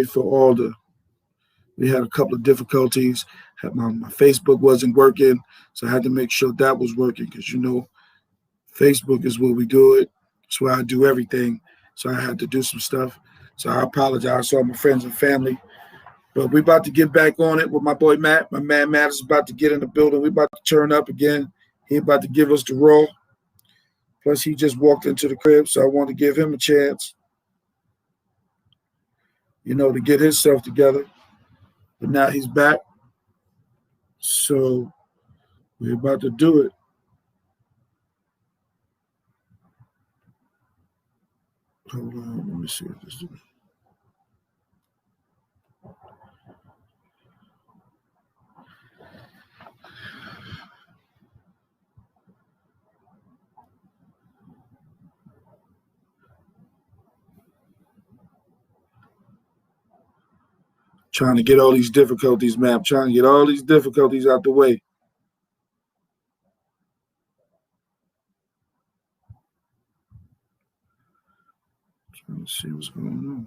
for all the. We had a couple of difficulties. My Facebook wasn't working, so I had to make sure that was working because Facebook is where we do it. It's where I do everything. So I had to do some stuff. So I apologize to all my friends and family. But we about to get back on it with my boy Matt. My man Matt is about to get in the building. We about to turn up again. He about to give us the raw. Plus, he just walked into the crib, so I want to give him a chance, to get himself together. But now he's back. So we're about to do it. Hold on, let me see what this is. Trying to get all these difficulties, man. I'm trying to get all these difficulties out the way. Trying to see what's going on.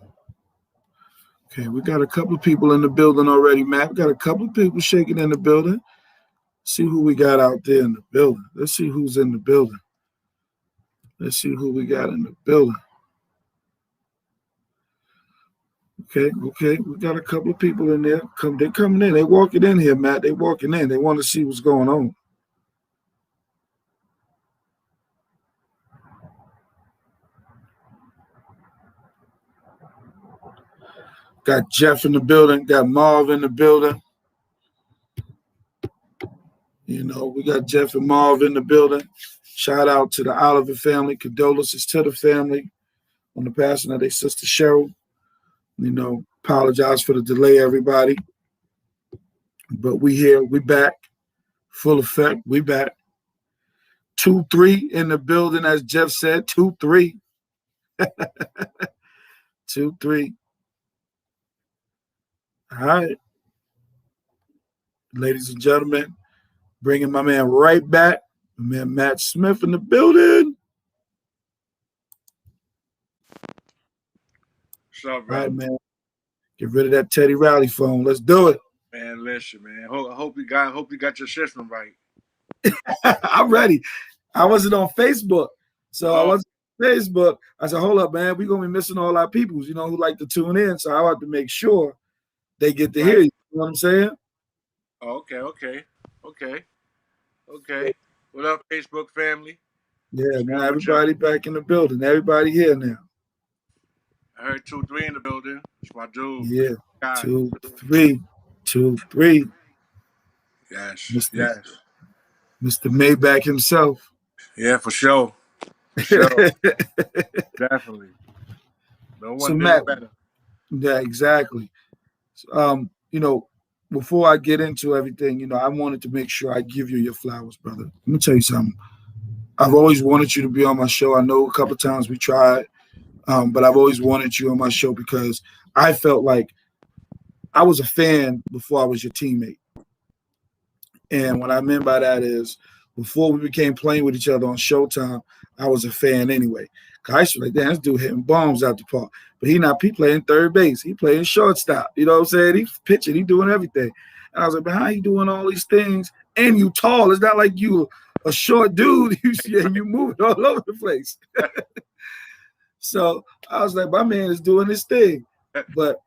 Okay, we got a couple of people in the building already, Matt. We got a couple of people shaking in the building. See who we got out there in the building. Let's see who's in the building. Let's see who we got in the building. Okay. We got a couple of people in there. They're coming in. They're walking in here, Matt. They're walking in. They want to see what's going on. Got Jeff in the building. Got Marv in the building. We got Jeff and Marv in the building. Shout out to the Oliver family. Condolences to the family on the passing of their sister Cheryl. Apologize for the delay, everybody. But we here. We back. Full effect. We back. 2-3 in the building, as Jeff said. 2-3. 2-3. All right. Ladies and gentlemen, bringing my man right back. My man Matt Smith in the building. What's up, bro? All right, man. Get rid of that Teddy Riley phone. Let's do it. Man, listen, man. I hope you got your system right. I'm ready. I wasn't on Facebook. So I wasn't on Facebook. I said, hold up, man. We're going to be missing all our peoples, who like to tune in. So I have to make sure they get to hear you. You know what I'm saying? Oh, okay. What up, Facebook family? Yeah, man. Everybody back in the building. Everybody here now. I heard 2-3 in the building. It's my dude. Yeah. 2-3. 2-3. Yes. Mr. Maybach himself. Yeah, for sure. Definitely. No one did better. Yeah, exactly. Before I get into everything, I wanted to make sure I give you your flowers, brother. Let me tell you something. I've always wanted you to be on my show. I know a couple of times we tried, but I've always wanted you on my show because I felt like I was a fan before I was your teammate. And what I meant by that is before we became playing with each other on Showtime, I was a fan anyway. Cause I used to be like, damn, this dude hitting bombs out the park. But he playing third base. He playing shortstop. You know what I'm saying? He's pitching. He doing everything. And I was like, but how you doing all these things? And you tall. It's not like you a short dude. You moving all over the place. So I was like, my man is doing his thing. But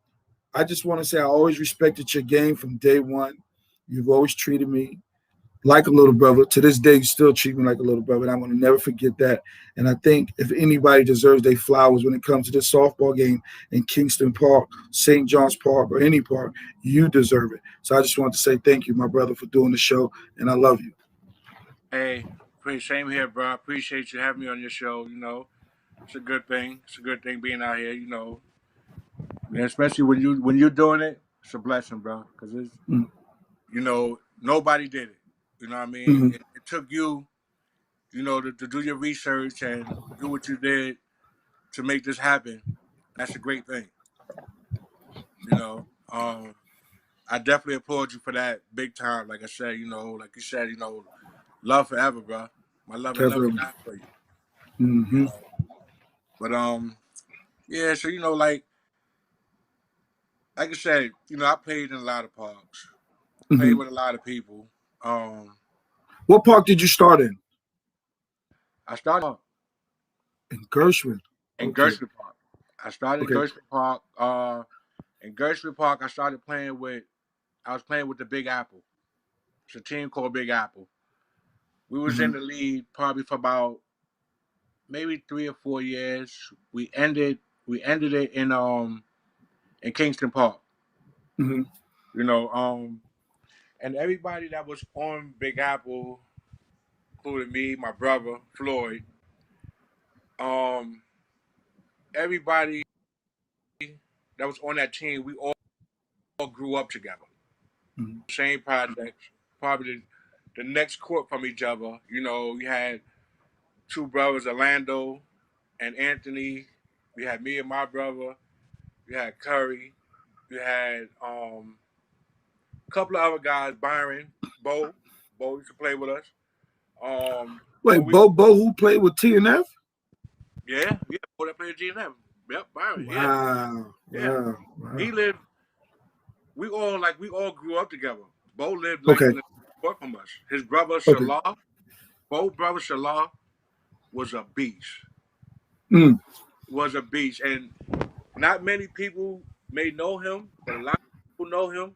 I just want to say I always respected your game from day one. You've always treated me like a little brother. To this day, you still treat me like a little brother. And I'm going to never forget that. And I think if anybody deserves their flowers when it comes to this softball game in Kingston Park, St. John's Park, or any park, you deserve it. So I just want to say thank you, my brother, for doing the show. And I love you. Hey, same here, bro. I appreciate you having me on your show. It's a good thing. It's a good thing being out here, And especially when you're doing it, it's a blessing, bro. Because it's, nobody did it. You know what I mean? Mm-hmm. It took you, to do your research and do what you did to make this happen. That's a great thing. I definitely applaud you for that big time. Like I said, like you said, love forever, bro. My love will never die for you. Mm-hmm. But yeah, so like like I said, I played in a lot of parks, played Hmm. with a lot of people. Um, What park did you start in? I started In Gershwin. in Okay. Gershwin Park. I started in Okay. Gershwin Park. In Gershwin Park, I started playing with. I was playing with the Big Apple. It's a team called Big Apple. We was Hmm. in the lead probably for about maybe 3 or 4 years. We ended it in Kingston Park. Hmm. You know, and everybody that was on Big Apple, including me, my brother Floyd, um, everybody that was on that team, we all grew up together. Hmm. Same projects, probably the next court from each other. We had two brothers, Orlando and Anthony. We had me and my brother. We had Curry. We had a couple of other guys, Byron, Bo. Bo used to play with us. So Wait, we, Bo who played with TNF? yeah, yeah, Bo that played G&M. Yep, Byron, yeah, Wow. yeah. Wow. Wow. He lived. We all grew up together. Bo lived like Okay. in the court from us. His brother Okay. Salah, Bo brother Salah was a beast. Mm. Was a beast, and not many people may know him, but a lot of people know him.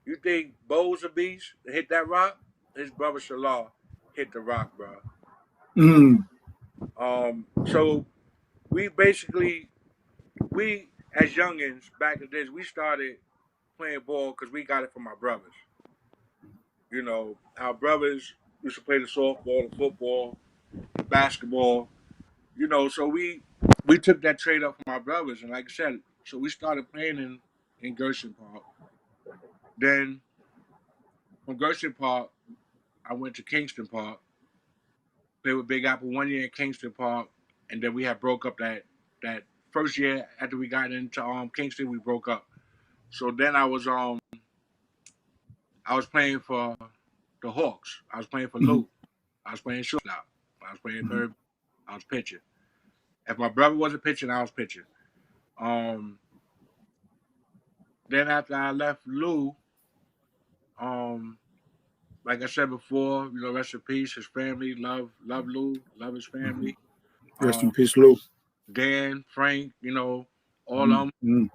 You think Bo's a beast? Hit that rock? His brother Salah hit the rock, bro. Mm. So we basically we as youngins back in the days we started playing ball because we got it from our brothers. Our brothers used to play the softball, the football, the basketball. So we took that trade up from our brothers, and like I said, so we started playing in Gershon Park. Then from Gershon Park, I went to Kingston Park, played with Big Apple 1 year in Kingston Park, and then we had broke up that first year after we got into Kingston. We broke up. So then I was playing for the Hawks. I was playing for Hmm. Lou. I was playing shortstop. I was playing Hmm. third. I was pitching. If my brother wasn't pitching, I was pitching. Um, then after I left Lou, um, like I said before, rest in peace. His family, love Lou, love his Hmm. family. Rest Um, in peace, Lou. Dan, Frank, all of Hmm. them. Hmm.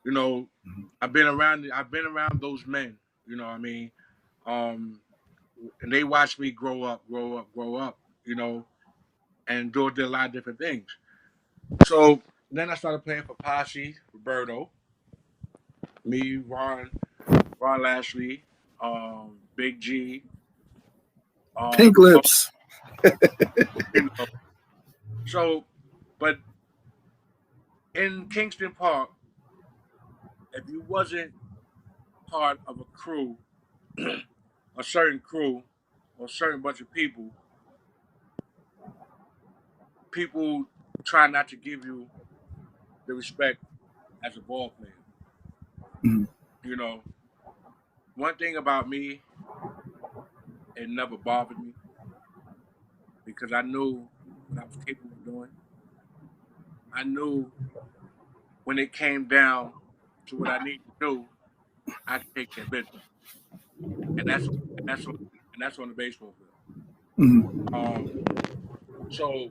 You know, I've been around those men. You know what I mean? Um, and they watched me grow up, grow up, grow up. You know, and did a lot of different things. So then I started playing for Posse, Roberto, me, Ron Lashley, Big G, Pink lips. you know. So, but in Kingston Park, if you wasn't part of a crew, a certain crew, or a certain bunch of people try not to give you the respect as a ball player. Hmm. You know, one thing about me, it never bothered me because I knew what I was capable of doing. I knew when it came down to what I needed to do, I could take care of business, and that's on the baseball field. Hmm. Um, so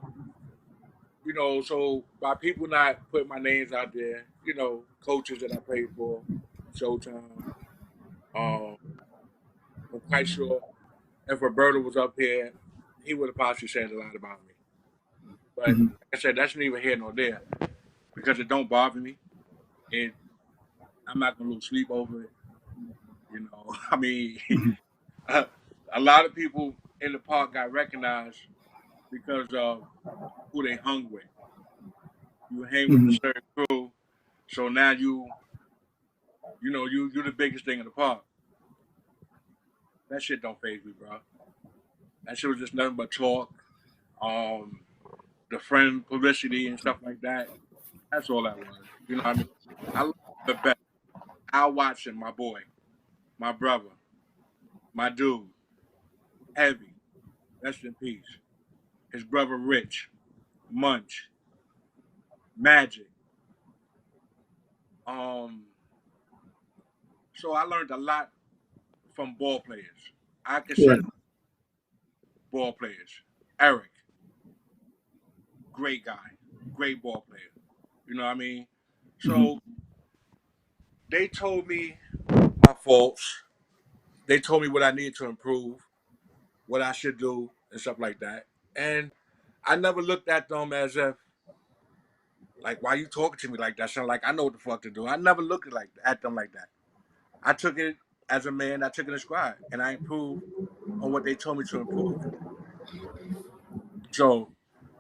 so by people not putting my names out there, coaches that I played for, Showtime, um, I'm quite sure if Roberto was up here, he would have possibly said a lot about me. But like Hmm. I said, that's neither here nor there because it don't bother me. It I'm not gonna lose sleep over it. I mean, Hmm. a lot of people in the park got recognized because of who they hung with. You hang with a Hmm. certain crew, so now you're the biggest thing in the park. That shit don't phase me, bro. That shit was just nothing but talk. Um, the friend publicity and stuff like that. That's all that was. You know what I mean? I love the best. Al Watson, my boy, my brother, my dude, Heavy, rest in peace. His brother Rich, Munch, Magic, um, So I learned a lot from ball players. I Right. consider ball players. Eric, great guy, great ball player. You know what I mean? Hmm. So they told me my faults. They told me what I needed to improve, what I should do, and stuff like that. And I never looked at them as if, like, why you talking to me like that? Sound like I know what the fuck to do. I never looked at them like that. I took it as a man. I took it in stride, and I improved on what they told me to improve. So,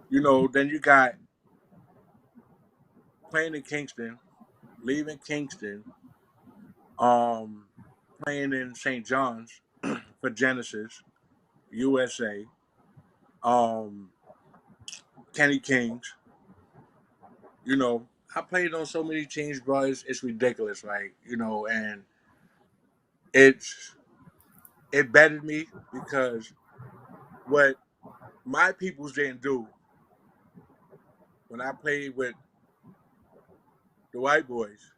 then you got playing in Kingston, leaving Kingston, um, playing in St. John's for Genesis, USA, um, Kenny Kings. I played on so many teams, bro. It's ridiculous, like and it's it bettered me because what my peoples didn't do when I played with the white boys,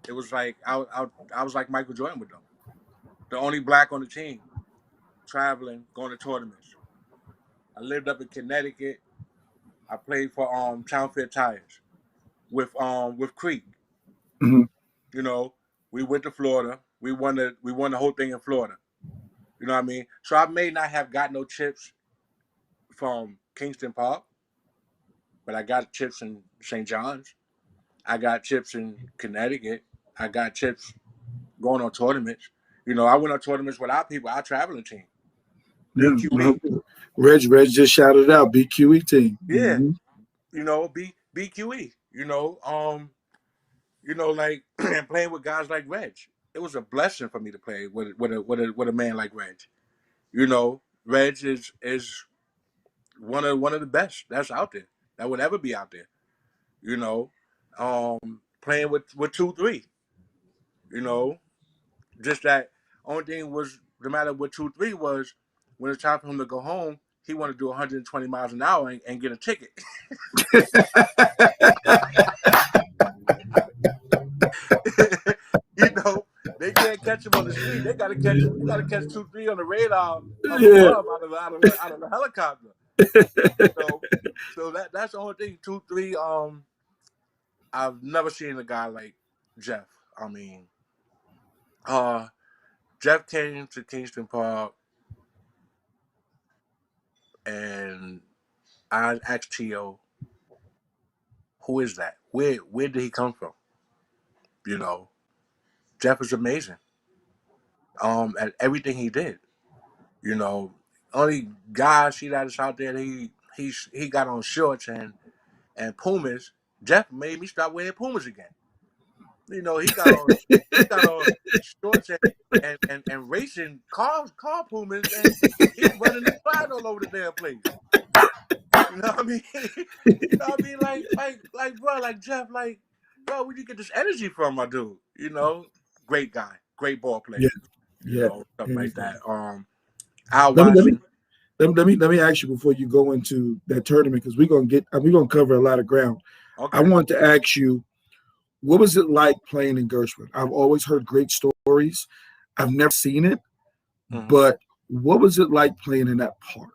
it was like I was like Michael Jordan with them, the only black on the team, traveling, going to tournaments. I lived up in Connecticut. I played for Townfield Tires with Creek. Hmm. You know, we went to Florida. We won the whole thing in Florida. You know what I mean? So I may not have got no chips from Kingston Park, but I got chips in St. John's. I got chips in Connecticut. I got chips going on tournaments. I went on tournaments with our people, our traveling team, Yeah. BQE. Reg just shouted out BQE team. Yeah, Hmm. BQE. Like and playing with guys like Reg. It was a blessing for me to play with a man like Reg. Reg is one of the best that's out there that would ever be out there. You know, playing with 2-3. You know, just that only thing was the matter with 2-3 was when it's time for him to go home, he wanted to do 120 miles an hour and get a ticket. you know, they can't catch him on the street. They gotta catch 2-3 on the radar up Yeah. above out of the helicopter. So so that's the only thing. 2-3. I've never seen a guy like Jeff. I mean, uh, Jeff came to Kingston Park, and I asked Tio, "Who is that? Where did he come from?" You know, Jeff is amazing. At everything he did. You know, only guy I see that is out there. He got on shorts and Pumas. Jeff made me stop wearing Pumas again. He got on shorts and racing car Pumas, and he running the slide all over the damn place. You know what I mean? Like bro, like Jeff, like bro, where'd you get this energy from, my dude? Great guy, great ball Yeah. player. Yeah. Stuff Hands like down. that. Al Let me let me Watson. let me ask you before you go into that tournament because we're gonna cover a lot of ground. I Okay. want to ask you, what was it like playing in Gershwin? I've always heard great stories. I've never seen it, hmm but what was it like playing in that park?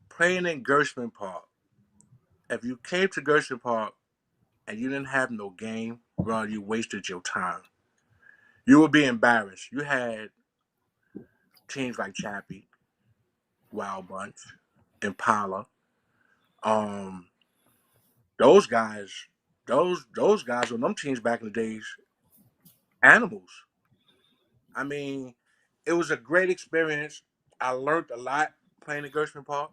Playing in Gershman Park. If you came to Gershman Park and you didn't have no game, bro, you wasted your time. You would be embarrassed. You had teams like Chappie, Wild Bunch, Impala. Um, those guys, those guys on them teams back in the days, animals. I mean, it was a great experience. I learned a lot playing in Gershman Park.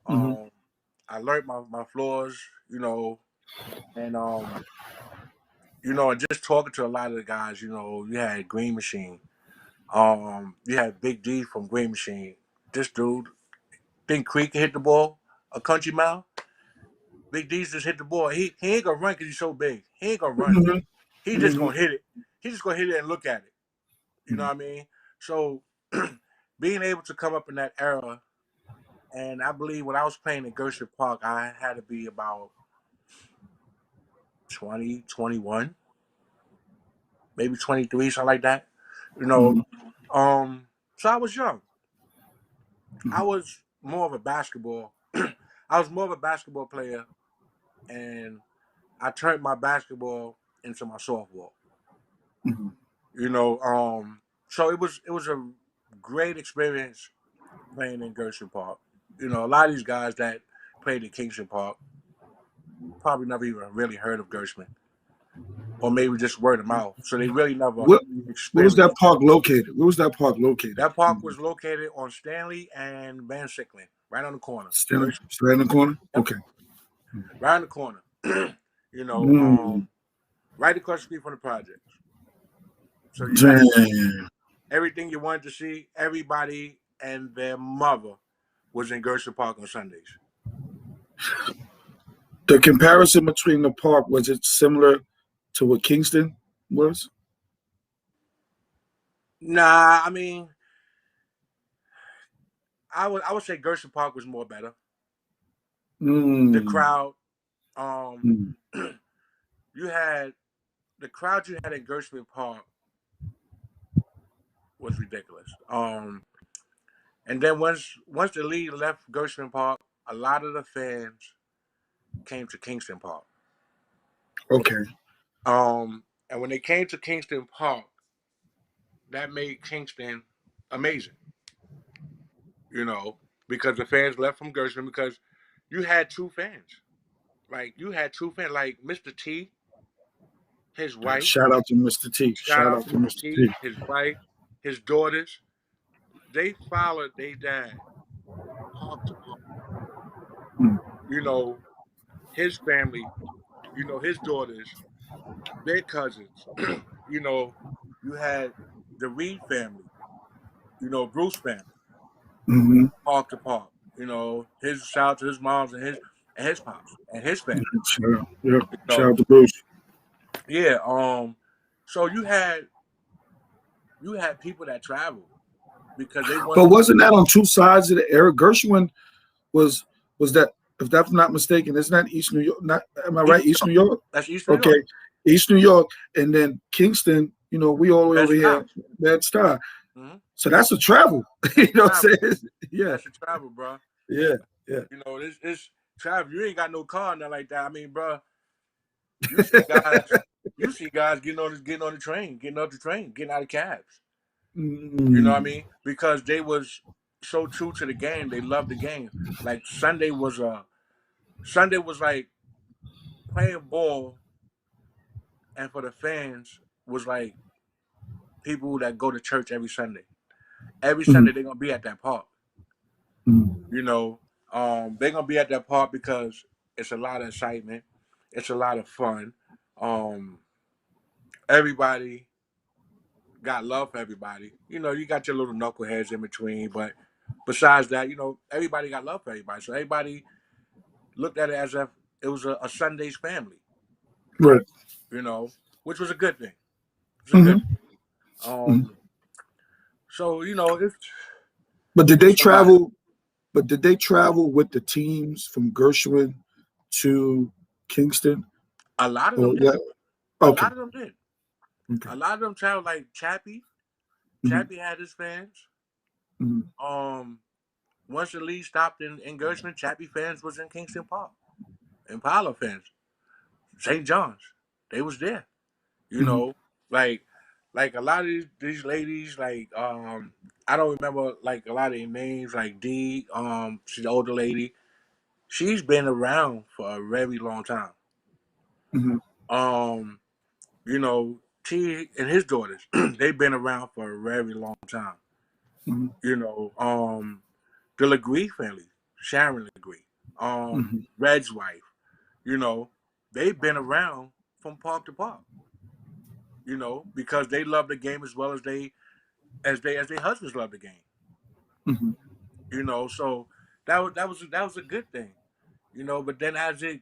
Hmm. Um, I learned my floors, and and just talking to a lot of the guys, you had Green Machine. You had Big D from Green Machine. This dude, think Creek can hit the ball a country mile. Big D's just hit the ball. He ain't gonna run because he's so big. He ain't gonna run. Hmm. He just Hmm. gonna hit it. He just gonna hit it and look at it. You know what I mean? So being able to come up in that era, and I believe when I was playing in Gershon Park, I had to be about 20, 21. maybe 23, something like that. You know, Mhm. so I was young. I Mhm. was more of a basketball. I was more of a basketball player, and I turned my basketball into my softball. Mhm. You know, so it was a great experience playing in Gershon Park. You know, a lot of these guys that played at Kingston Park probably never even really heard of Gershman, or maybe just word of mouth. So they really never What Where was that experienced. park located? Where was that park located? That park was located on Stanley and Van Sicklen, right on the corner. Still, Gershman. right in the corner. Yep, Okay. right on the corner. you know, Mm. right across the street from the projects. So you had Damn. everything you wanted to see. Everybody and their mother was in Gershon Park on Sundays. The comparison between the park, was it similar to what Kingston was? Nah, I mean, I would say Gershon Park was more better. The Mm. crowd, Mm. you had the crowd you had at Gershman Park was ridiculous. And then once the league left Gershman Park, a lot of the fans came to Kingston Park. Okay. And when they came to Kingston Park, that made Kingston amazing. You know, because the fans left from Gershman because you had true fans. Like you had true fans, like Mr. T, his wife. Shout out to Mr. T. Shout Shout out out to to Mr. Mr. T, T. his wife, his daughters. They followed their dad park to park. Mm. You know, his family, his daughters, their cousins. you know, you had the Reed family, Bruce family, Mm-hmm. park to park. His shout out to his moms and his pops and his family. Shout out. Yeah. You Shout know, out to Bruce. yeah. So you had people that traveled because they But wanted to wasn't that on two sides of the air? Gershwin was that, if that's not mistaken, isn't that East New York? Not, am I East right? New East York. New York. That's East New York. Okay, East New York, and then Kingston. We all the way Bed over here, Stuy. Bed Stuy. Mm-hmm. So that's a travel. That's You know what travel. I'm saying? Yeah, That's a travel, bro. yeah, yeah. This travel. You ain't got no car, nothing like that. I mean, bro, you see guys, getting on the train, getting off the train, getting out of cabs. You know what I Mm, mean? Because they was so true to the game. They loved the game. Like Sunday was like playing ball, and for the fans was like people that go to church every Sunday. Every mm, Sunday they're gonna be at that park. mm, You know, they're gonna be at that park because it's a lot of excitement. It's a lot of fun. Um, everybody got love for everybody. You got your little knuckleheads in between, but besides that, everybody got love for everybody. So everybody looked at it as if it was a Sunday's family, right. you know, which was a good thing. It's a good Hmm. thing. Hmm. So But did it they was a lot. travel? But did they travel with the teams from Gershwin to Kingston? A lot of them Or did. yeah. A Okay. lot of them did. Okay. A lot of them traveled like Chappie. Hmm. Chappie had his fans. Hmm. Um, Once the league stopped in Gershman, Chappie fans was in Kingston Park. Impala fans, St. John's, they was there. You Hmm. know, like like a lot of these ladies, like I don't remember like a lot of their names, like D, she's the older lady. She's been around for a very long time. Hmm. Um, T and his daughters, they've been around for a very long time. Hmm. You know, the Legree family, Sharon Legree, Hmm. Red's wife, you know, they've been around from park to park, because they love the game as well as their husbands love the game. Hmm. So that was a good thing. But then as it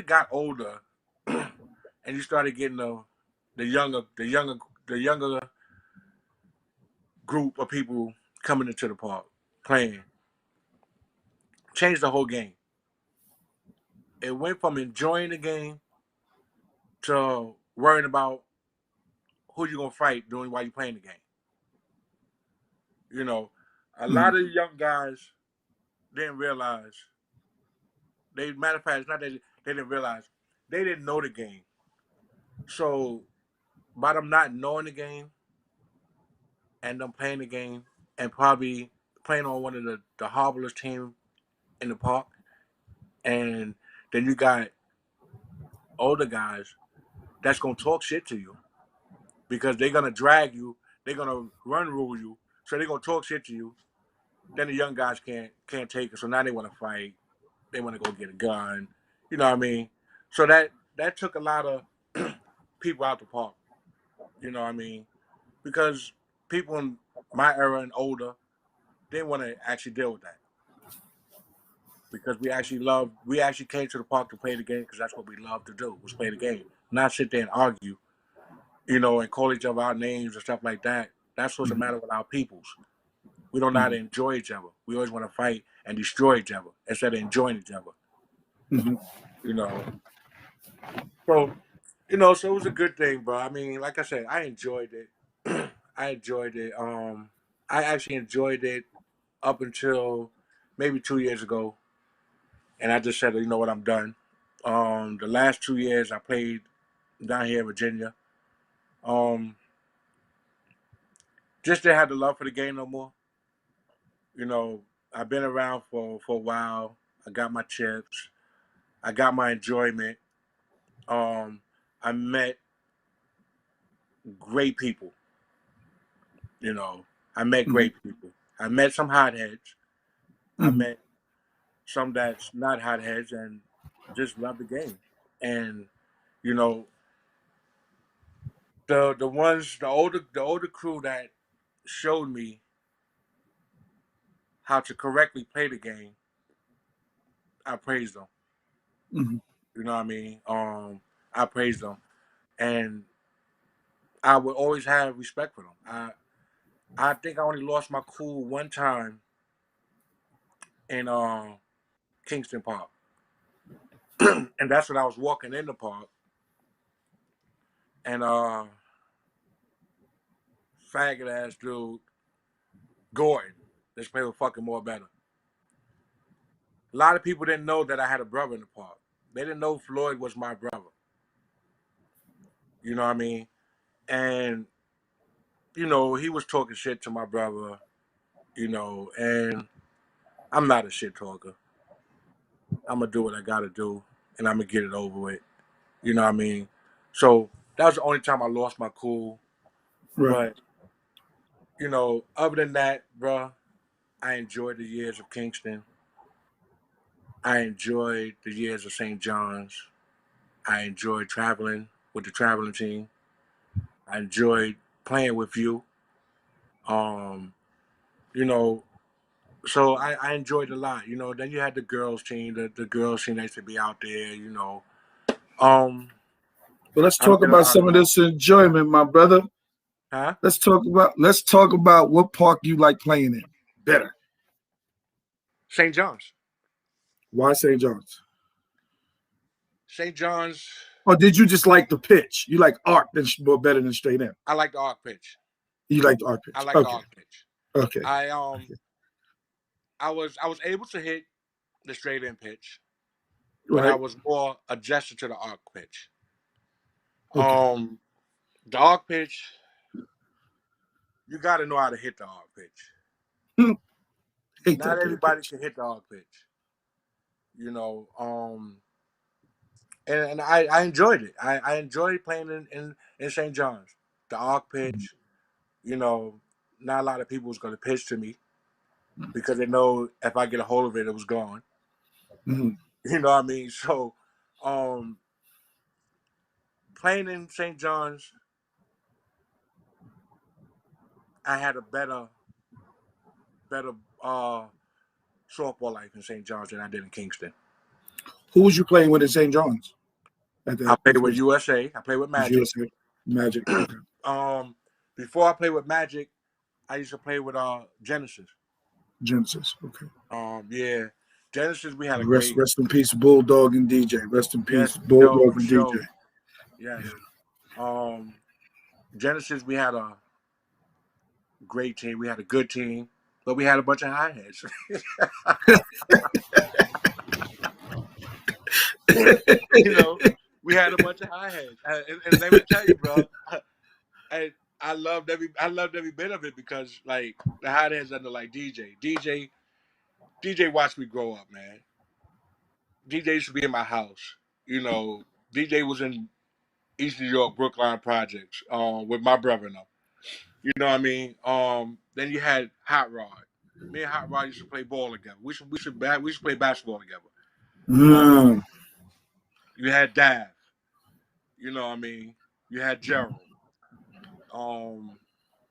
got older and you started getting the younger the younger the younger group of people coming into the park playing, changed the whole game. It went from enjoying the game to worrying about who you gonna fight during while you playing the game. You know, a lot of young guys didn't realize. Matter of fact, it's not that they didn't realize, they didn't know the game. So by them not knowing the game and them playing the game and probably playing on one of the horriblest team in the park, and then you got older guys that's gonna talk shit to you because they're gonna drag you, they're gonna run rule you, so they're gonna talk shit to you. Then the young guys can't take it, so now they want to fight. They want to go get a gun. You know what I mean? So that took a lot of people out the park. You know what I mean? Because people in my era and older didn't want to actually deal with that. Because we actually came to the park to play the game because that's what we love to do, was play the game. Not sit there and argue, and call each other our names and stuff like that. That's what's the matter with our peoples. We don't know how to enjoy each other. We always want to fight and destroy each other instead of enjoying each other. You know. So, so it was a good thing, bro. I mean, like I said, I enjoyed it. I enjoyed it. I actually enjoyed it up until maybe 2 years ago. And I just said, you know what, I'm done. The last 2 years I played down here in Virginia. Just didn't have the love for the game no more. I've been around for a while. I got my chips. I got my enjoyment. I met great people. I met great people. I met some hotheads. I met some that's not hotheads and just love the game. And the older crew that showed me how to correctly play the game, I praised them. You know what I mean? I praised them, and I would always have respect for them. I think I only lost my cool one time in Kingston Park, and that's when I was walking in the park, and faggot ass dude Gordon, let's play with fucking more better. A lot of people didn't know that I had a brother in the park. They didn't know Floyd was my brother. You know what I mean? And he was talking shit to my brother, and I'm not a shit talker. I'm going to do what I got to do, and I'm going to get it over with. You know what I mean? So that was the only time I lost my cool. Right. But, other than that, bro, I enjoyed the years of Kingston. I enjoyed the years of St. John's. I enjoyed traveling with the traveling team. I enjoyed playing with you. You know, so I enjoyed a lot. Then you had the girls team. The girls team used to be out there. Well, let's I don't talk get about some of this enjoyment, my brother. Huh? Let's talk about what park you like playing in better. St. John's. Why St. John's? St. John's. Or did you just like the pitch? You like arc more better than straight in? I like the arc pitch. You like the arc pitch? I like the arc pitch. Okay. I was able to hit the straight in pitch, Right. but I was more adjusted to the arc pitch. Okay. The arc pitch, you got to know how to hit the arc pitch. Not everybody can hit the arc pitch. And I enjoyed it. I enjoyed playing in St. John's. The arc pitch, not a lot of people was going to pitch to me because they know if I get a hold of it, it was gone. You know what I mean? So, playing in St. John's, I had a better softball life in St. John's than I did in Kingston. Who was you playing with in St. John's? I played with USA. I played with Magic. USA. Magic. Okay. Before I played with Magic, I used to play with Genesis. Genesis. Okay. Yeah. Genesis, we had a rest in peace, Bulldog and DJ. Rest in peace, Bulldog and DJ. Yes. Genesis, we had a great team. We had a good team, but we had a bunch of high heads. You know, we had a bunch of high heads, and let me tell you, bro, I loved every bit of it because like the high heads under like DJ watched me grow up, man. DJ used to be in my house. You know, DJ was in East New York, Brookline Projects, with my brother and them. You know what I mean? Then you had Hot Rod. Me and Hot Rod used to play ball together. We should play basketball together. Um, Mm. you had Dav. You know what I mean? You had Gerald. Um,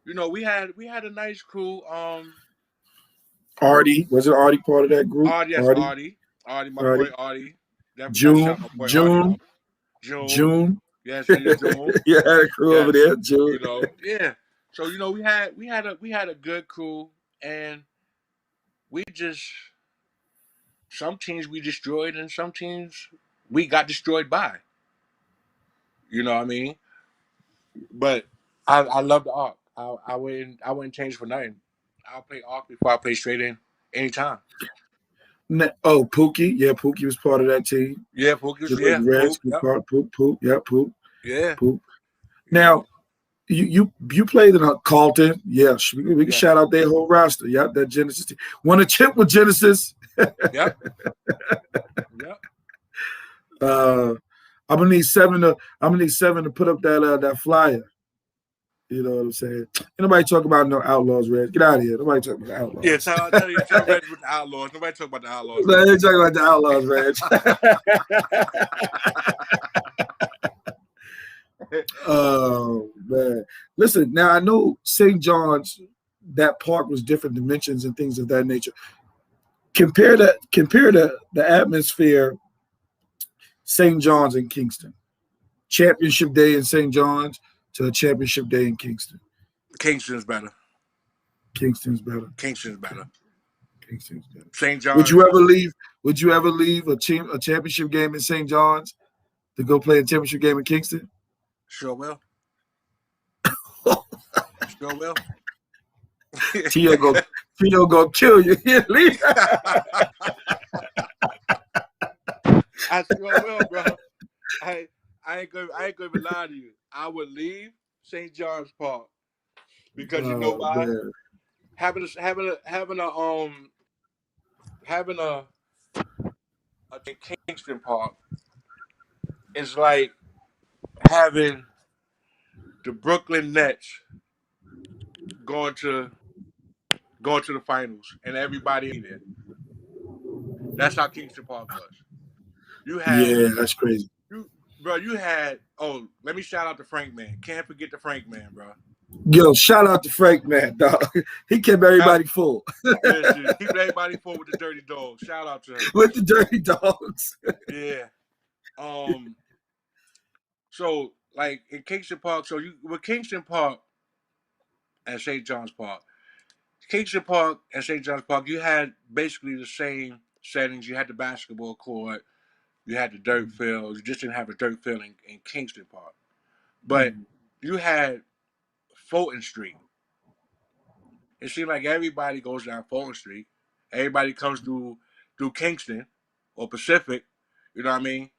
you know, we had a nice crew. Artie, was it Artie part of that group? Yes, Artie, Artie, my boy Artie, Artie. Definitely got to shout June, my boy Artie June, out. June. June. Yes, and your June. You had a crew over Yes. there, June. You know, yeah. So you know, we had a good crew, and we just some teams we destroyed, and some teams we got destroyed by. You know what I mean? But I love the arc. I wouldn't change for nothing. I'll play arc before I play straight in anytime. Oh, Pookie. Yeah, Pookie was part of that team. Yeah, Pookies. The big Yeah, Reds Pook. was Yep. part of Poop, Poop. Yeah, Poop, Yeah. Poop. You Now, know. you played in a Carlton. Yeah, we can Yeah. shout out their whole roster. Yep, that Genesis team. Won a chip with Genesis. Yep. Yep. Uh, I'm gonna need seven to put up that flyer. You know what I'm saying? Ain't nobody talk about no Outlaws, Red. Get out of here. Nobody talk about the Yeah. Outlaws. Tell Reg with the Outlaws. Nobody talk about the Outlaws, No, Reg. they ain't talking about the Outlaws, Red. Oh man. Listen, now I know St. John's, that park was different dimensions and things of that nature. Compare the atmosphere, St. John's and Kingston. Championship day in St. John's to a championship day in Kingston. Kingston's better. Kingston's better. Kingston's better. Kingston's better. St. Would John's. you ever leave? Would you ever leave a championship game in St. John's to go play a championship game in Kingston? Sure will. Sure will. Tio gonna kill you. Leave. I sure will, bro. I ain't gonna lie to you. I would leave St. John's Park because you know Oh why? man. Having a Kingston Park is like having the Brooklyn Nets going to the finals and everybody there. That's how Kingston Park was. You had Yeah, that's crazy. you bro, you had let me shout out to Frank Man. Can't forget the Frank Man, bro. Yo, shout out to Frank, man, dog. He kept everybody full Listen, keep everybody full with the dirty dog. Shout out to him. with the dirty dogs. Yeah. So like in Kingston Park, with Kingston Park and St. John's Park. Kingston Park and St. John's Park, you had basically the same settings. You had the basketball court, you had the dirt field. You just didn't have a dirt field in Kingston Park. But you had Fulton Street. It seemed like everybody goes down Fulton Street. Everybody comes through Kingston or Pacific. You know what I mean?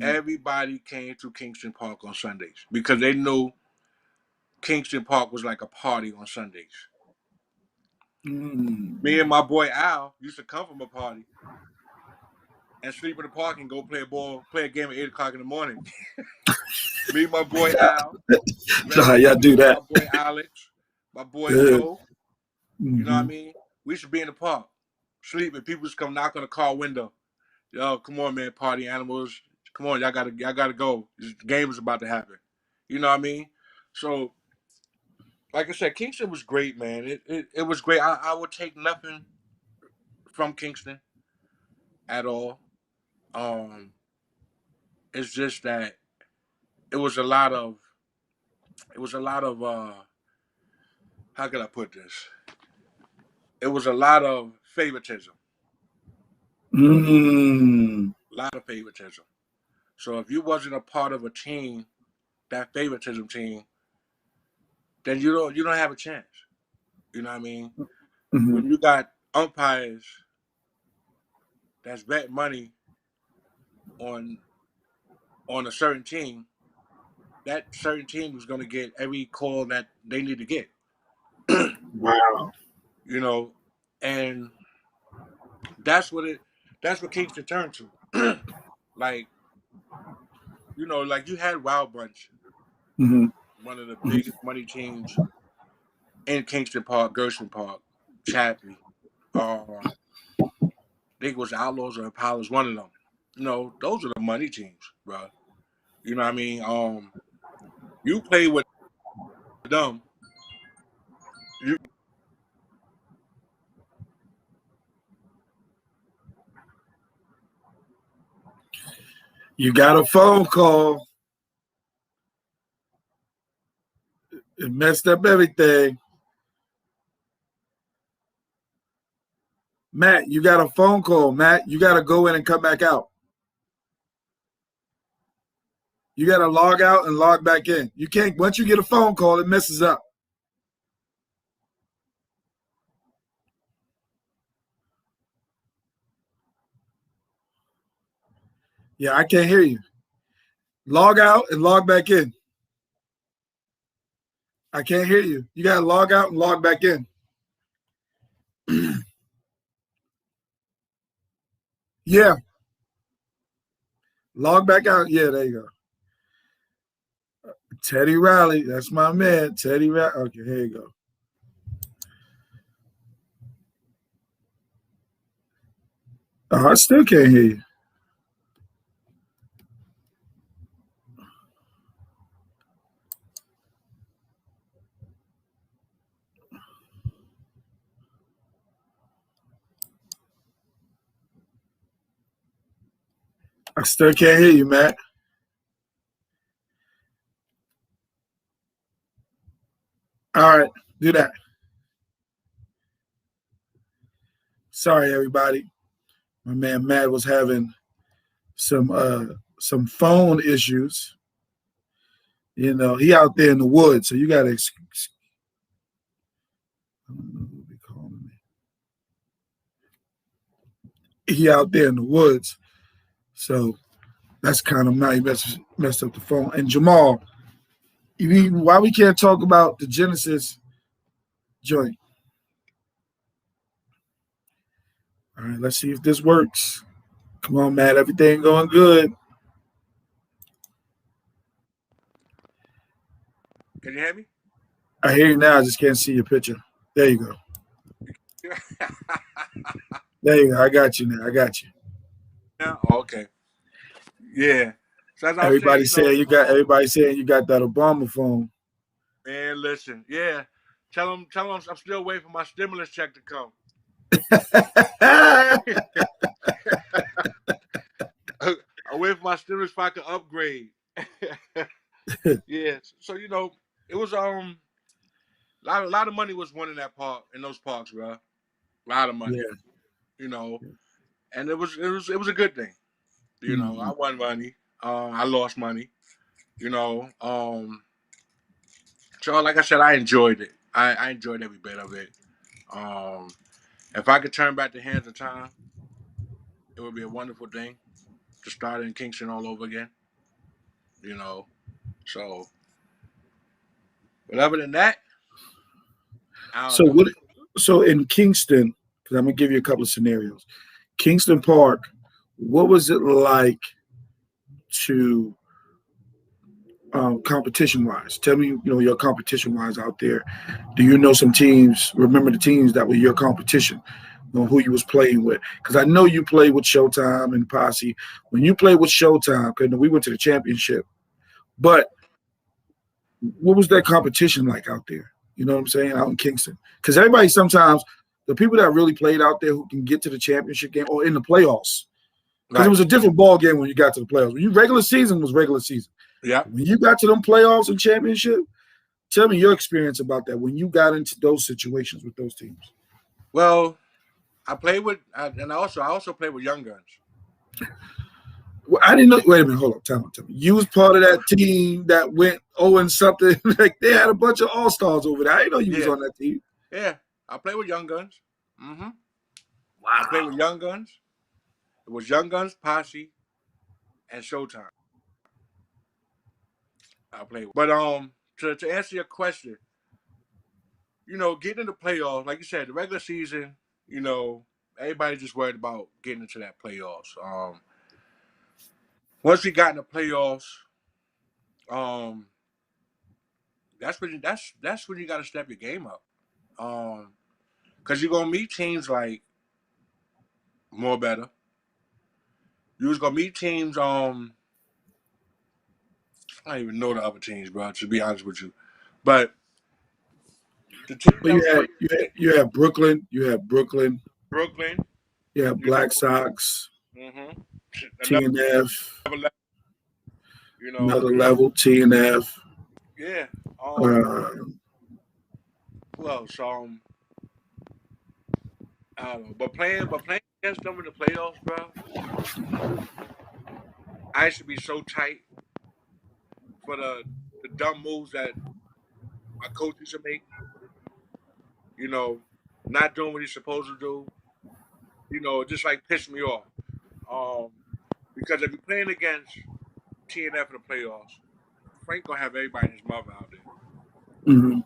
Everybody came to Kingston Park on Sundays because they knew Kingston Park was like a party on Sundays. Me and my boy Al used to come from a party and sleep in the park and go play a game at 8 o'clock in the morning. Me and my boy Al, How y'all do that? my boy Alex, my boy Joe. You know what I mean? We used to be in the park, sleeping. People just come knock on the car window. Yo, come on, man, party animals. Come on, y'all gotta go. The game is about to happen. You know what I mean? So, like I said, Kingston was great, man. It was great. I would take nothing from Kingston at all. Um, it's just that it was a lot of how could I put this? It was a lot of favoritism. A lot of favoritism. So if you wasn't a part of a team, that favoritism team, then you don't have a chance. You know what I mean? Mm-hmm. When you got umpires that's bet money on a certain team, that certain team is going to get every call that they need to get. Wow. You know, and that's what Kingston turned to. Like, like you had Wild Bunch, Mm-hmm. one of the Mm-hmm. biggest money teams in Kingston Park, Gershon Park, Chapley. I think it was Outlaws or Apollos, one of them. Those are the money teams, bro. You know what I mean? You play with them. You You got a phone call. It messed up everything. Matt, you got a phone call. Matt, you got to go in and come back out. You got to log out and log back in. You can't, once you get a phone call, it messes up. Yeah, I can't hear you. Log out and log back in. I can't hear you. You got to log out and log back in. Yeah. Log back out. Yeah, there you go. Teddy Riley. That's my man. Teddy Riley. Okay, here you go. Oh, I still can't hear you. I still can't hear you, Matt. All right, do that. Sorry, everybody. My man Matt was having some phone issues. He out there in the woods, so you got to. I don't know who be calling me. He out there in the woods, so that's kind of now he messed up the phone. And Jamal, why we can't talk about the Genesis joint? All right, let's see if this works. Come on, Matt. Everything going good. Can you hear me? I hear you now. I just can't see your picture. There you go. There you go. I got you now. I got you. Yeah. Okay. Yeah. So as I was saying, Everybody saying you got that Obama phone. man, listen, yeah. Tell them I'm still waiting for my stimulus check to come. I wait for my stimulus so I can upgrade. Yeah. So it was a lot of money was won in those parks, bro. A lot of money. Yeah. And it was a good thing. I won money. I lost money. You know. So like I said, I enjoyed it. I enjoyed every bit of it. Um, if I could turn back the hands of time, it would be a wonderful thing to start in Kingston all over again. You know. So, but other than that, I don't So know. what? So in Kingston, because I'm gonna give you a couple of scenarios. Kingston Park, what was it like to competition wise? Tell me, your competition wise out there. Do you know some teams? Remember the teams that were your competition? Who you was playing with? Because I know you played with Showtime and Posse. When you played with Showtime, because we went to the championship, but what was that competition like out there? You know what I'm saying? Out in Kingston. Because everybody sometimes, the people that really played out there who can get to the championship game or in the playoffs, because it Right. was a different ball game when you got to the playoffs. When you regular season was regular season. Yeah. When you got to them playoffs and championship, tell me your experience about that when you got into those situations with those teams. Well, I played with, and I also played with Young Guns. Well, I didn't know. Wait a minute. Hold on. Tell me. You was part of that team that went 0 and something. Like they had a bunch of all stars over there. I didn't know you was Yeah, on that team. yeah. I played with Young Guns. Mm-hmm. I played with Wow. Young Guns. It was Young Guns, Posse, and Showtime. I played. But to answer your question, getting into playoffs, like you said, the regular season, everybody just worried about getting into that playoffs. Once we got in the playoffs, um, that's when you got to step your game up. Because you're gonna meet teams like more better. You was gonna meet teams. I don't even know the other teams, bro. To be honest with you, but the teams But that was coming, you had Brooklyn. You had Brooklyn. Brooklyn, You had you know, Black Sox. mm-hmm, TNF. another, you know, Another level. TNF. yeah. Uh, Who else? I don't know, but playing against them in the playoffs, bro. I used to be so tight for the dumb moves that my coach used to make. You know, not doing what he's supposed to do. Just like pissed me off. Um, because if you're playing against TNF in the playoffs, Frank gonna have everybody and his mother out there. mhm.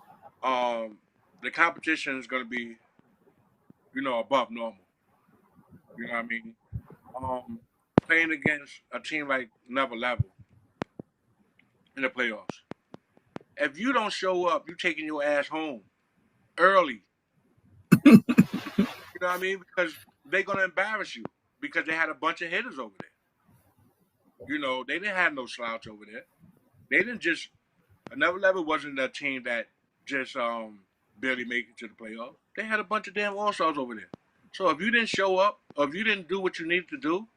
The competition is gonna be, above normal. You know what I mean? Um, Playing against a team like Never Level in the playoffs. If you don't show up, you taking your ass home early. You know what I mean? Because they're gonna embarrass you because they had a bunch of hitters over there. They didn't have no slouch over there. They didn't just Never Level wasn't a team that just barely make it to the playoffs. They had a bunch of damn all stars over there. So if you didn't show up, or if you didn't do what you needed to do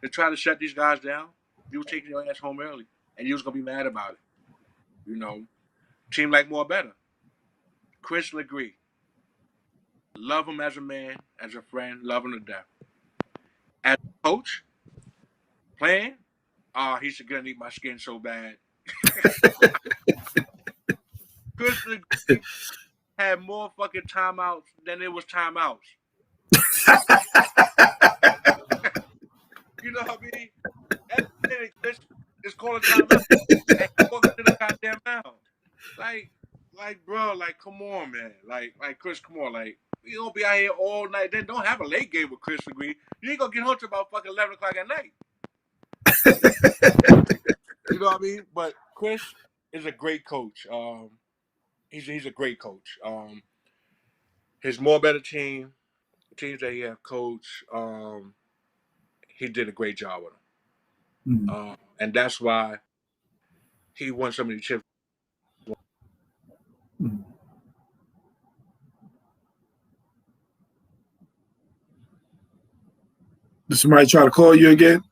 to try to shut these guys down, you was taking your ass home early, and you was gonna be mad about it. You know, Team like more better. Chris Legree, love him as a man, as a friend, love him to death. As a coach, playing, he should get underneath my skin so bad. Chris Legree had more fucking timeouts than it was timeouts. You know what I mean? Every minute, Chris is calling timeout, and he walking to the goddamn mound. Like, bro, come on, man. Like, Chris, come on, you don't be out here all night. Then don't have a late game with Chris Legree. You ain't gonna get home till about fucking 11 o'clock at night. You know what I mean? But Chris is a great coach. He's a great coach. His more better teams that he have coached, he did a great job with them. Mhm. And that's why he won so many chips. Mhm. Did somebody try to call you again?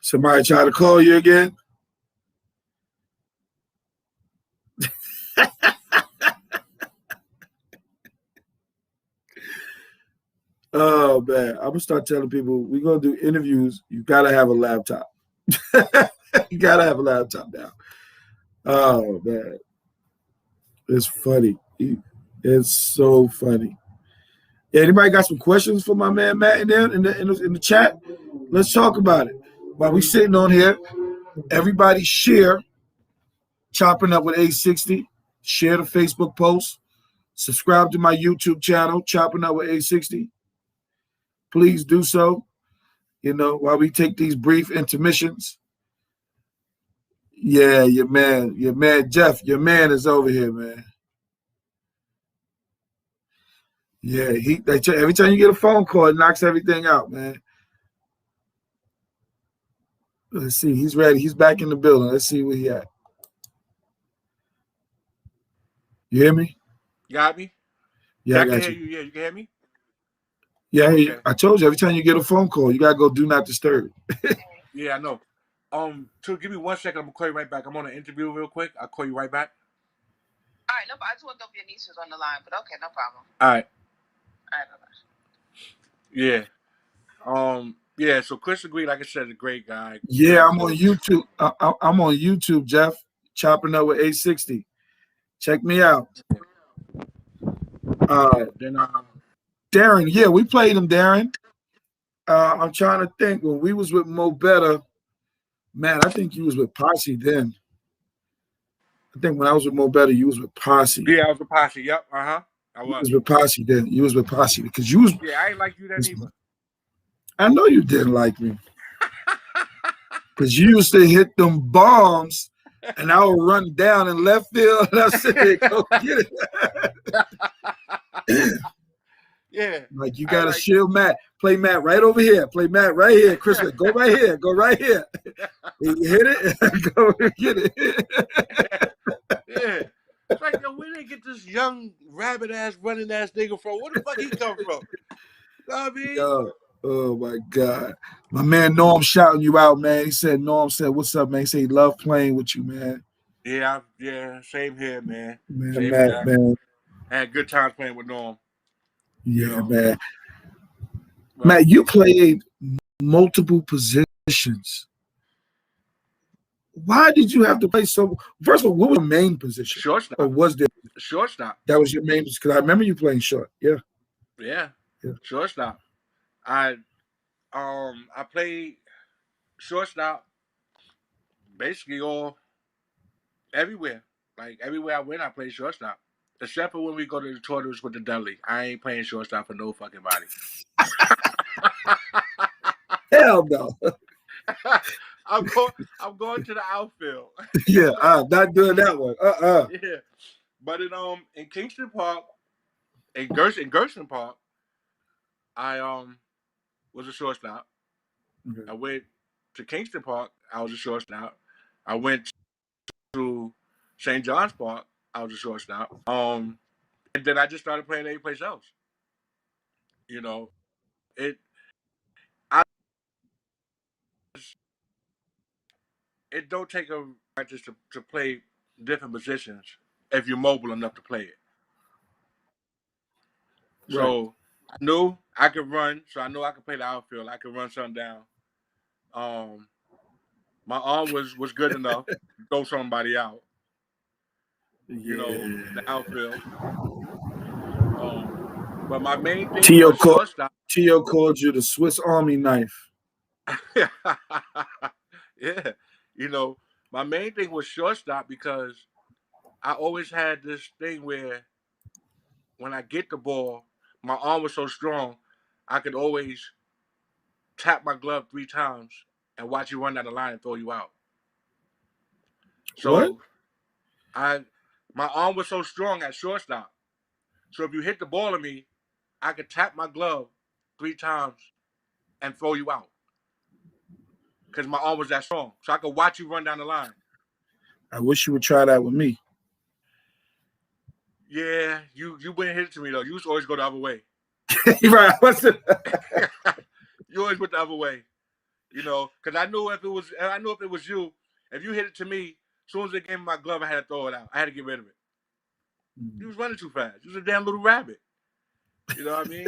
Somebody try to call you again? Oh man, I'm gonna start telling people we're gonna do interviews. You gotta have a laptop. You gotta have a laptop now. Oh man, it's funny. It's so funny. Yeah, anybody got some questions for my man Matt in there in the chat? Let's talk about it. While we sitting on here, everybody share Chopping Up with A60. Share the Facebook post. Subscribe to my YouTube channel, Chopping Up with A60. Please do so. While we take these brief intermissions. Yeah, your man, Jeff, your man is over here, man. Yeah, every time you get a phone call, it knocks everything out, man. Let's see, he's ready. He's back in the building. Let's see where he at. You hear me? Got me? Yeah, Yeah, I I can got hear you. you. Yeah, you can hear me? Yeah, I hear you. Okay. I told you every time you get a phone call, you gotta go do not disturb. Yeah, I know. Give me 1 second. I'm gonna call you right back. I'm on an interview real quick. I'll call you right back. All right, no, I just want to know if your niece was on the line, but okay, no problem. All right. All right, bye-bye. Yeah. Yeah, so Chris Green, like I said, is a great guy. Yeah, Great I'm on coach. YouTube. I'm on YouTube, Jeff. Chopping up with A60. Check me out. Then Darren, yeah, we played him, Darren. I'm trying to think. When we was with Mo Better, man, I think you was with Posse then. I think when I was with Mo Better, you was with Posse. yeah, I was a posse. Yep. I You was. was with Posse then. You was with Posse because you was. Yeah, I ain't like you then either. I know you didn't like me because you used to hit them bombs, and I would run down in left field, and I said, "Go get it." Yeah. Like you I ain't gotta like shield Matt. Play Matt right over here. Play Matt right here. Chris, go right here. Go right here. You hit it. Go get it. yeah. It's like, yo, where they get this young rabbit ass running ass nigga from? Where the fuck he come from? You know what I mean? Yo, oh my God. My man Norm shouting you out, man. He said, Norm said, what's up, man? He said he loved playing with you, man. Yeah, yeah, same here, man. Man, Same Matt, here. man. I had good times playing with Norm. Yeah, You know. man. But, Matt, you played multiple positions. Why did you have to play so? First of all, what was your main position? shortstop. Or was there? Shortstop. That was your main position? Because I remember you playing short. Yeah. Yeah. Shortstop. I played shortstop basically all everywhere. Like everywhere I went, I played shortstop. Except for when we go to the tournaments with the Dudley. I ain't playing shortstop for no fucking body. Hell no. I'm going to the outfield. Yeah, not doing that one. Yeah. But in Kingston Park, in Gerson Park, I was a shortstop. Okay. I went to Kingston Park, I was a shortstop. I went to St. John's Park, I was a shortstop. And then I just started playing any place else. You know, it I it don't take a practice to play different positions if you're mobile enough to play it. Right. So I knew I could run, so I knew I could play the outfield. I could run something down. Um, my arm was good enough to throw somebody out. You know, Yeah. the outfield. But my main thing Tio was shortstop. called you the Swiss Army knife. Yeah, you know, my main thing was shortstop because I always had this thing where when I get the ball, my arm was so strong, I could always tap my glove 3 times and watch you run down the line and throw you out. What? So my arm was so strong at shortstop. So if you hit the ball at me, I could tap my glove 3 times and throw you out because my arm was that strong. So I could watch you run down the line. I wish you would try that with me. Yeah, you wouldn't hit it to me though. You used to always go the other way. Right. You always went the other way. You know, because I knew if it was you, if you hit it to me, as soon as it gave me my glove, I had to throw it out. I had to get rid of it. You was running too fast. You was a damn little rabbit. You know what I mean?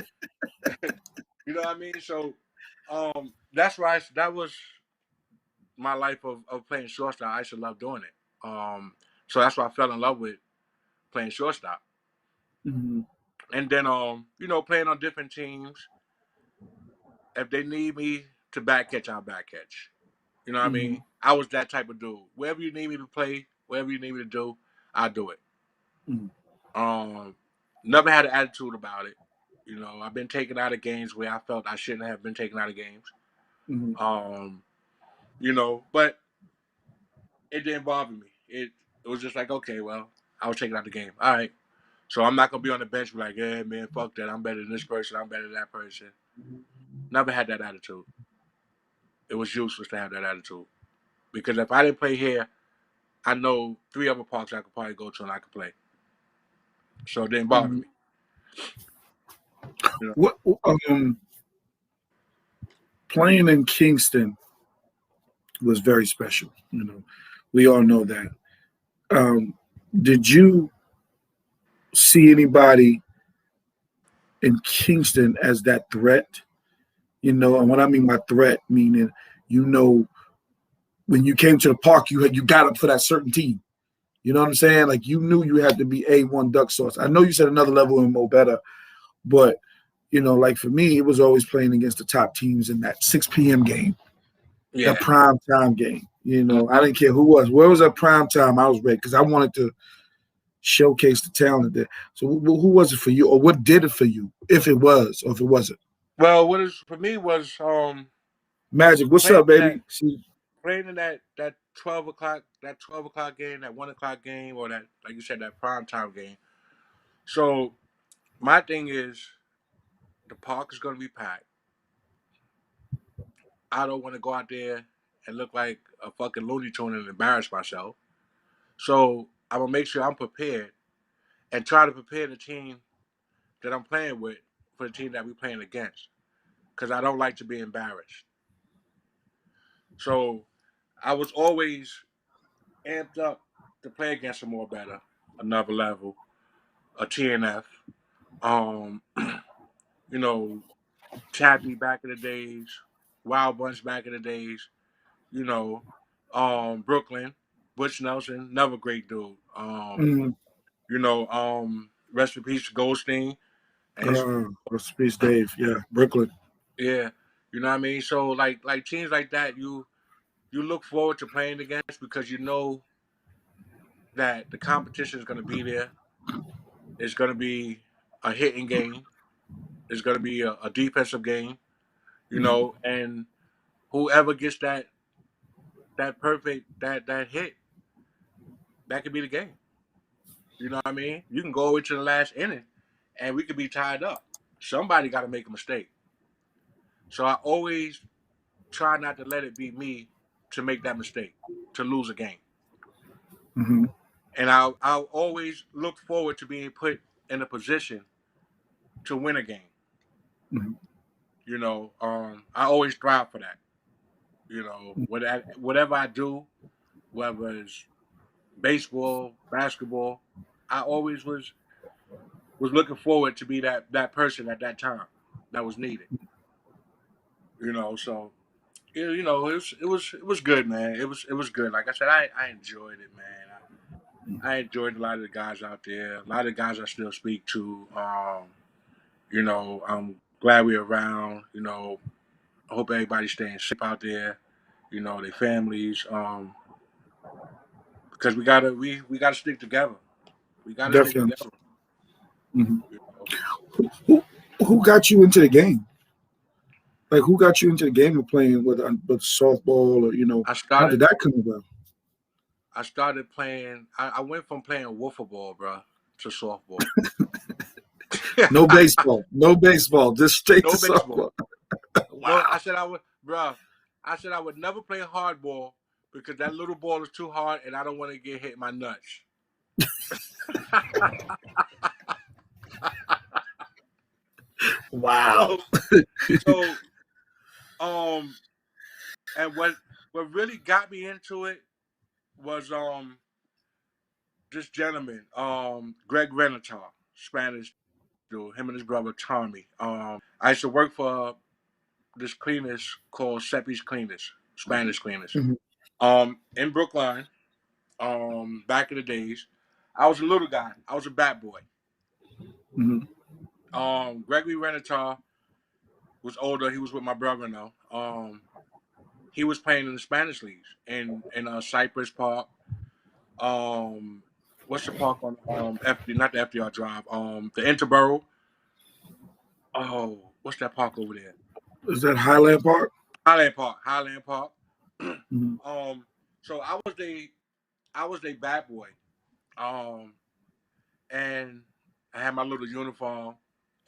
You know what I mean? So, that was my life of playing shortstop. I used to love doing it. So that's why I fell in love with playing shortstop. Mm-hmm. And then, playing on different teams. If they need me to back catch, I'll back catch. You know what I mean? I was that type of dude. Wherever you need me to play, whatever you need me to do, I'll do it. Never had an attitude about it. You know, I've been taken out of games where I felt I shouldn't have been taken out of games. But it didn't bother me. It was just like, okay, well, I was taken out of the game. All right. So I'm not gonna be on the bench like, yeah, man, fuck that. I'm better than this person. I'm better than that person. Never had that attitude. It was useless to have that attitude. Because if I didn't play here, I know 3 other parks I could probably go to and I could play. So it didn't bother me. You know? What playing in Kingston was very special. You know, we all know that. Did you see anybody in Kingston as that threat? You know, and what I mean by threat, meaning, you know, when you came to the park, you got up for that certain team. You know what I'm saying? Like you knew you had to be A1 duck sauce. I know you said another level and more better, but you know, like for me, it was always playing against the top teams in that 6 p.m. game, that Yeah. prime time game. You know, I Mhm. didn't care who was. Where was that prime time? I was ready because I wanted to showcase the talent there. So who was it for you, or what did it for you, if it was, or if it wasn't? Well, what is for me was Magic, what's playing up, in that baby? See, playing in that 12 o'clock game, that 1 o'clock game, or that, like you said, that prime time game. So my thing is the park is going to be packed. I don't want to go out there and look like a fucking Looney Tune and embarrass myself. So I'm gonna make sure I'm prepared and try to prepare the team that I'm playing with for the team that we're playing against. Because I don't like to be embarrassed. So I was always amped up to play against a more better, another level, a TNF. Um, you know, Chappie back in the days, Wild Bunch back in the days, you know, Brooklyn, Butch Nelson, another great dude. mm, Rest in peace to Goldstein and his rest in peace, Dave. Yeah, Brooklyn. yeah, you know what I mean? So like teams like that you look forward to playing against because you know that the competition is gonna be there. It's gonna be a hitting game. It's gonna be a defensive game, Mm, and whoever gets that perfect that hit, that could be the game. You know what I mean? You can go into the last inning and we could be tied up. Somebody gotta make a mistake. So I always try not to let it be me to make that mistake, to lose a game. mm-hmm, And I'll always look forward to being put in a position to win a game. mm-hmm, I always strive for that. Whatever I do, whether it's baseball, basketball, I always was looking forward to be that person at that time that was needed. So it was good, man. It was good. Like I said, I enjoyed it, man. I enjoyed a lot of the guys out there. A lot of the guys I still speak to. I'm glad we're around. I hope everybody's staying safe out there. Their families. Because we gotta stick together. We gotta stick definitely. together. Mm-hmm. You know. Who got you into the game? Like, who got you into the game of playing with softball, or I how did started that come about? I started playing. I went from playing wiffle ball, bro, to softball. No baseball, no baseball, just straight to No baseball. softball. No, Wow. I said I would, bro. I said I would never play hardball because that little ball is too hard, and I don't want to get hit in my nuts. Wow. so, um, and what really got me into it was this gentleman, Greg Renatar, Spanish dude, him and his brother Tommy. I used to work for this cleaners called Seppi's Cleaners, Spanish Cleaners. Mm-hmm, In Brookline, back in the days, I was a little guy. I was a bat boy. mm-hmm, Gregory Renatar was older. He was with my brother now. He was playing in the Spanish leagues in Cypress Park. Um, what's the park on FD? Not the FDR Drive. The Interborough. Oh, what's that park over there? is that Highland Park? Highland Park. Highland Park. Mm-hmm, um, so I was the bad boy. Um, and I had my little uniform,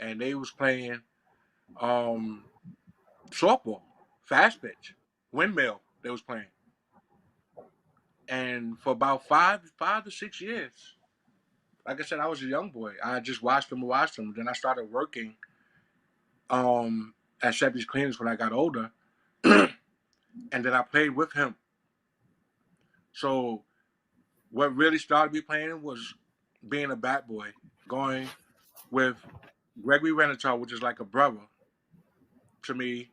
and they was playing um softball, fast pitch, windmill. They was playing, and for about five to 6 years, like I said, I was a young boy. I just watched them, watched them. Then I started working um at Seppi's Cleaners when I got older, and then I played with him. So what really started me playing was being a bat boy, going with Gregory Renatar, which is like a brother to me.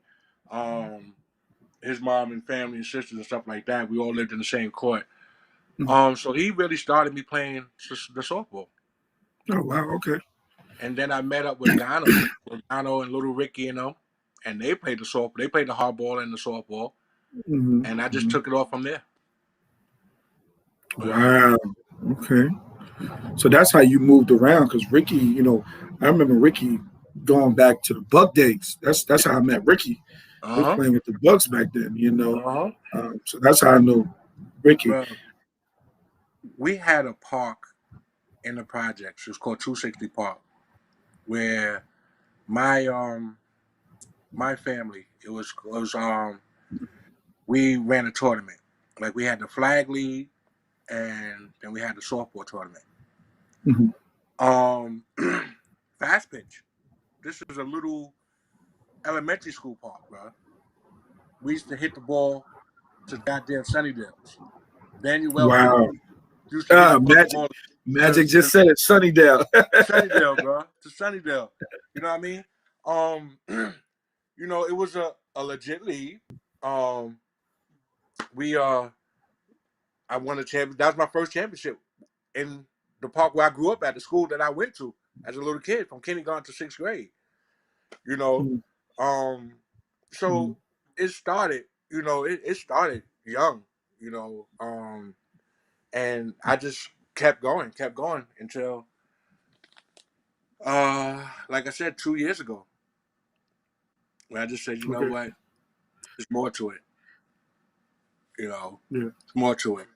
His mom and family and sisters and stuff like that. We all lived in the same court. Mhm. So he really started me playing the softball. Oh wow, okay. And then I met up with Gano and Little Ricky and them, and they played the softball. They played the hardball and the softball, Mm-hmm. and I just took it off from there. You know? Wow. Okay. So that's how you moved around because Ricky, I remember Ricky going back to the Buck days. That's how I met Ricky. I Uh was huh. playing with the Bucks back then, Uh huh. So that's how I know Ricky. Bro, we had a park in the projects. It was called 260 Park, where my my family we ran a tournament. Like we had the flag league, and then we had the softball tournament. Mhm. Um, fast pitch. This is a little elementary school park, bro. We used to hit the ball to goddamn Sunnydales. Daniel Wellington Wow. used to hit the fucking Magic. ball Magic just said it, Sunnydale. to Sunnydale, bro. To Sunnydale. You know what I mean? It was a legit league. Um, we I won a championship. That was my first championship in the park where I grew up at, the school that I went to as a little kid from kindergarten to sixth grade. You know, Mhm. um, Mhm. so it started. It started young. And I just kept going until, like I said, 2 years ago, when I just said, you know Okay. what, there's more to it. Yeah. There's more to it.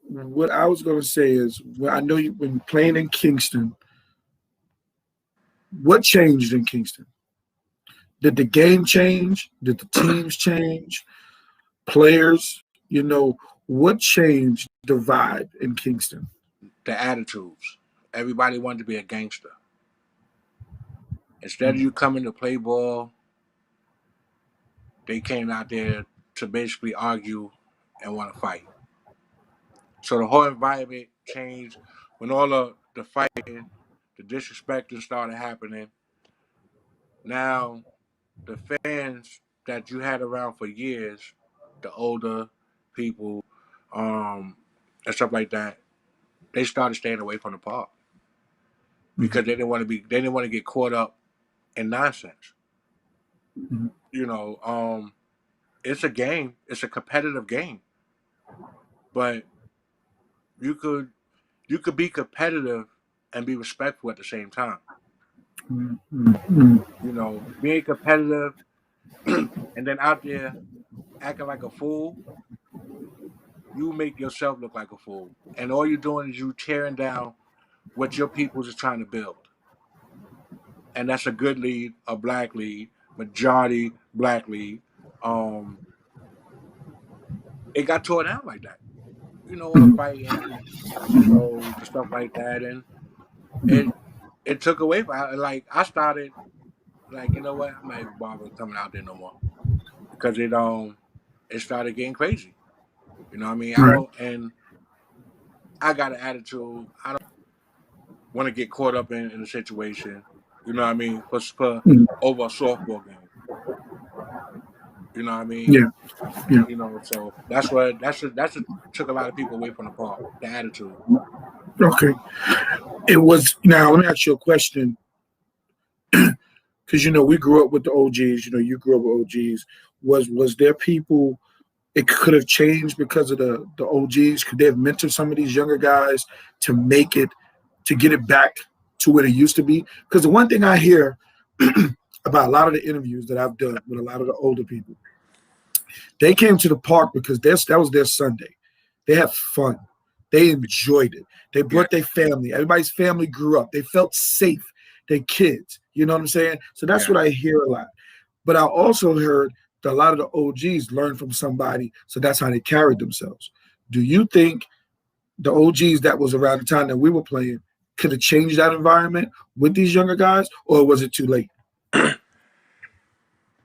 What I was going to say is, well, I know you've been playing in Kingston. What changed in Kingston? Did the game change? Did the teams change? Players? What changed the vibe in Kingston? The attitudes. Everybody wanted to be a gangster. Instead of Mhm. you coming to play ball, they came out there to basically argue and want to fight. So the whole environment changed when all the fighting, the disrespecting started happening. Now the fans that you had around for years, the older people, um, and stuff like that, they started staying away from the park Mhm. because they didn't want to get caught up in nonsense. Mhm. You know, it's a game, it's a competitive game, but you could you could be competitive and be respectful at the same time. Mhm. Mhm. Being competitive and then out there acting like a fool, you make yourself look like a fool. And all you're doing is you tearing down what your peoples is trying to build. And that's a good lead, a black lead, majority black lead. Um, it got torn down like that. All the Mhm. fighting, the stuff like that, and Mhm. it took away from like I started like I'm not even bothering coming out there no more because it started getting crazy. You know what I mean? I Right. don't and I got an attitude. I don't want to get caught up in a situation. You know what I mean? For Mhm. over a softball game. You know what I mean? Yeah. Yeah. So that's what took a lot of people away from the park. The attitude. Okay. It was now. Let me ask you a question, because we grew up with the OGs. You grew up with OGs. Was there people? It could have changed because of the OGs. Could they have mentored some of these younger guys to make it to get it back to what it used to be? Because the one thing I hear about a lot of the interviews that I've done with a lot of the older people, they came to the park because that was their Sunday. They had fun. They enjoyed it. They Yeah. brought their family. Everybody's family grew up. They felt safe. Their kids. You know what I'm saying? So that's Yeah. what I hear a lot. But I also heard that a lot of the OGs learned from somebody, so that's how they carried themselves. Do you think the OGs that was around the time that we were playing could have changed that environment with these younger guys, or was it too late?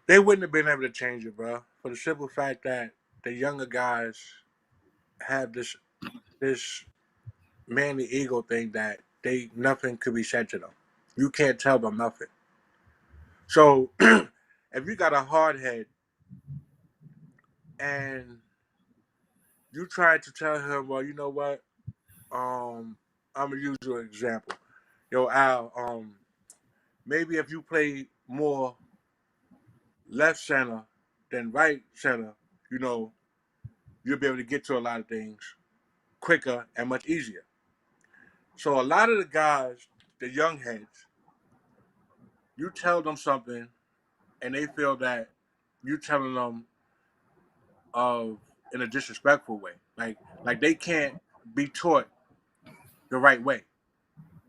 They wouldn't have been able to change it, bro. For the simple fact that the younger guys have this manly ego thing that they nothing could be said to them. You can't tell them nothing. So if you got a hard head and you try to tell him, well, you know what? I'm gonna use you an example. Yo, Al, maybe if you play more left center than right center, you know, you'll be able to get to a lot of things quicker and much easier. So a lot of the guys, the young heads, you tell them something and they feel that you telling them of in a disrespectful way. Like they can't be taught the right way.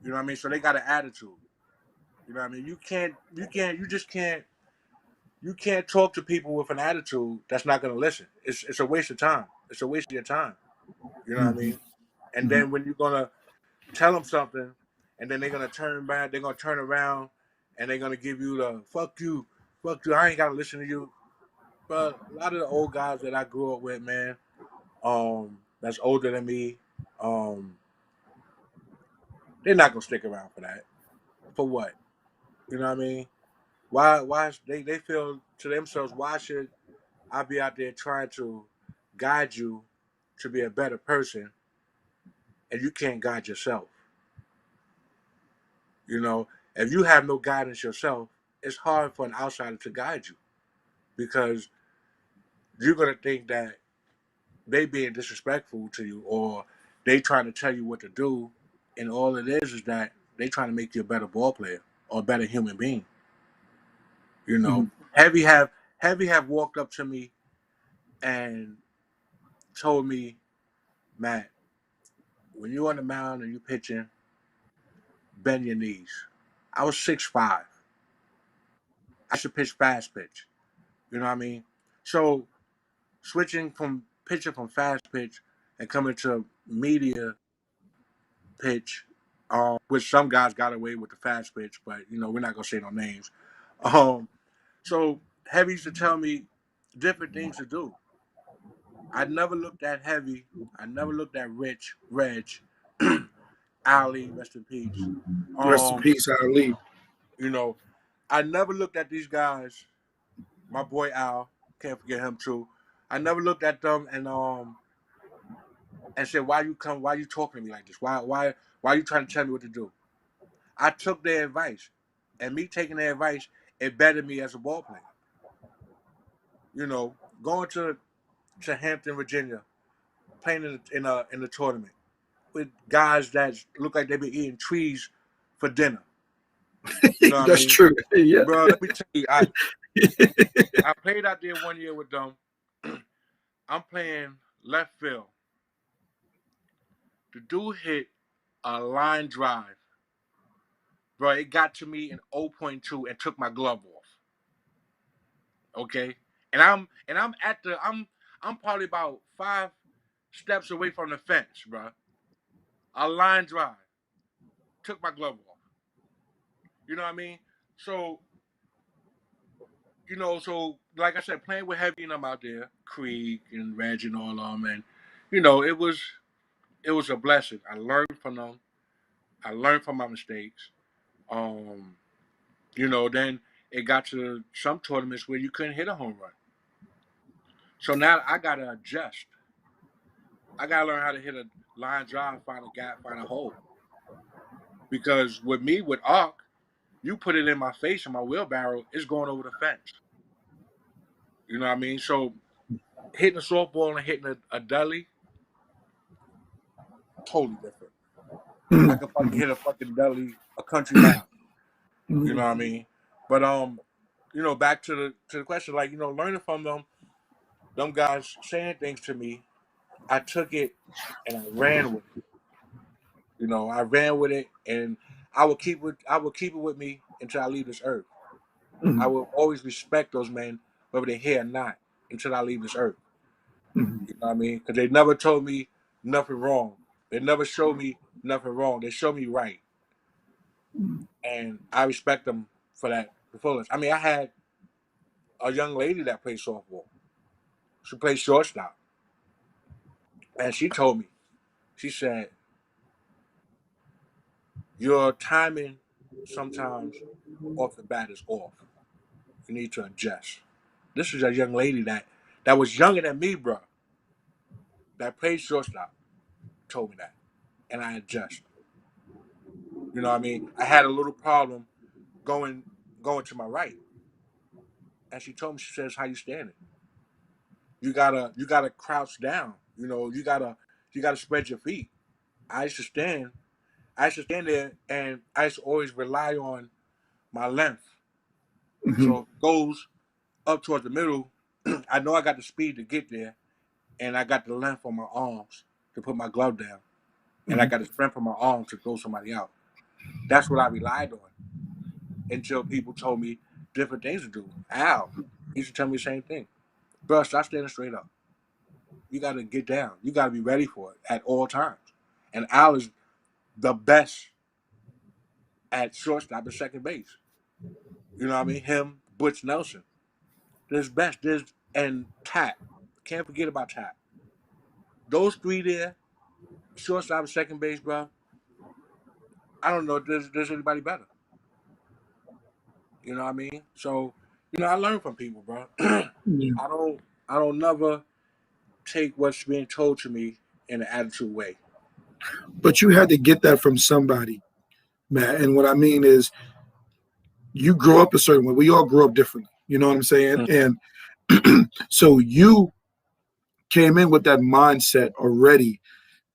You know what I mean? So they got an attitude. You know what I mean? You can't talk to people with an attitude that's not gonna listen. It's a waste of time. It's a waste of your time. You know what I Mm-hmm. mean? And Mm-hmm. then when you're gonna tell them something, and then they're gonna turn back, they're gonna turn around, and they're gonna give you the fuck you. I ain't gotta listen to you. But a lot of the old guys that I grew up with, man, that's older than me, um, they're not gonna stick around for that. For what? You know what I mean? They feel to themselves, why should I be out there trying to guide you to be a better person and you can't guide yourself? You know, if you have no guidance yourself, it's hard for an outsider to guide you because you're gonna think that they being disrespectful to you or they trying to tell you what to do, and all it is that they trying to make you a better ball player or a better human being. You know, Heavy have walked up to me and told me, Matt, when you're on the mound and you pitching, bend your knees. I was 6'5". I should pitch fast pitch. You know what I mean? So switching from pitching from fast pitch and coming to media pitch, which some guys got away with the fast pitch, but you know we're not gonna say no names. Um, so Heavy used to tell me different things to do. I never looked at Heavy. I never looked at Reg, Ali, rest in peace. Rest in Um, peace, Ali. you know, I never looked at these guys. My boy Al, can't forget him too. I never looked at them and said, why you talking to me like this? Why are you trying to tell me what to do? I took their advice. And me taking their advice, it bettered me as a ball player. You know, going to Hampton, Virginia, playing in the tournament with guys that look like they been eating trees for dinner. You know what I That's mean? true. Yeah. Bro, let me tell you, I played out there 1 year with them. I'm playing left field. The dude hit a line drive. Bro, it got to me in 0.2 and took my glove off. Okay? I'm probably about 5 steps away from the fence, bro. A line drive. Took my glove off. You know what I mean? So, so like I said, playing with Heavy and them out there, Creek and Reg and all of them, and it was a blessing. I learned from them. I learned from my mistakes. Um, then it got to some tournaments where you couldn't hit a home run. So now I gotta adjust. I gotta learn how to hit a line drive, find a gap, find a hole. Because with me, with arc, you put it in my face and my wheelbarrow, it's going over the fence. You know what I mean? So hitting a softball and hitting a deli, totally different. I could fucking hit a fucking deli a country mile. You know what I mean? But back to the question, like, learning from them guys saying things to me, I took it and I ran with it. I ran with it and I will keep it with me until I leave this earth. I will always respect those men, whether they're here or not, until I leave this earth. You know what I mean? Because they never told me nothing wrong. They never showed me nothing wrong. They showed me right. And I respect them for that the fullest. I mean, I had a young lady that played softball. She played shortstop. And she told me, she said, your timing sometimes off the bat is off. You need to adjust. This is a young lady that was younger than me, bro. That played shortstop. Told me that, and I adjust. You know what I mean? I had a little problem going to my right, and she told me, she says, "How you standing? You gotta crouch down. You know, you gotta spread your feet." I used to stand. I used to stand there, and I used to always rely on my length. Hmm. So if it goes up towards the middle, I know I got the speed to get there, and I got the length on my arms to put my glove down, and I Hmm. got the strength on my arm to throw somebody out. That's what I relied on until people told me different things to do. Al, he used to tell me the same thing. Bro, stop standing straight up. You got to get down. You got to be ready for it at all times. And Al is the best at shortstop and second base. You know what I mean? Him, Butch Nelson. There's best. And Tap. Can't forget about Tap. Those three there, shortstop and second base, bro. I don't know if there's anybody better. You know what I mean? So, I learn from people, bro. Yeah. I don't never take what's being told to me in an attitude way. But you had to get that from somebody, Matt. And what I mean is, you grow up a certain way. We all grow up differently. You know what I'm saying? Mm. And so you came in with that mindset already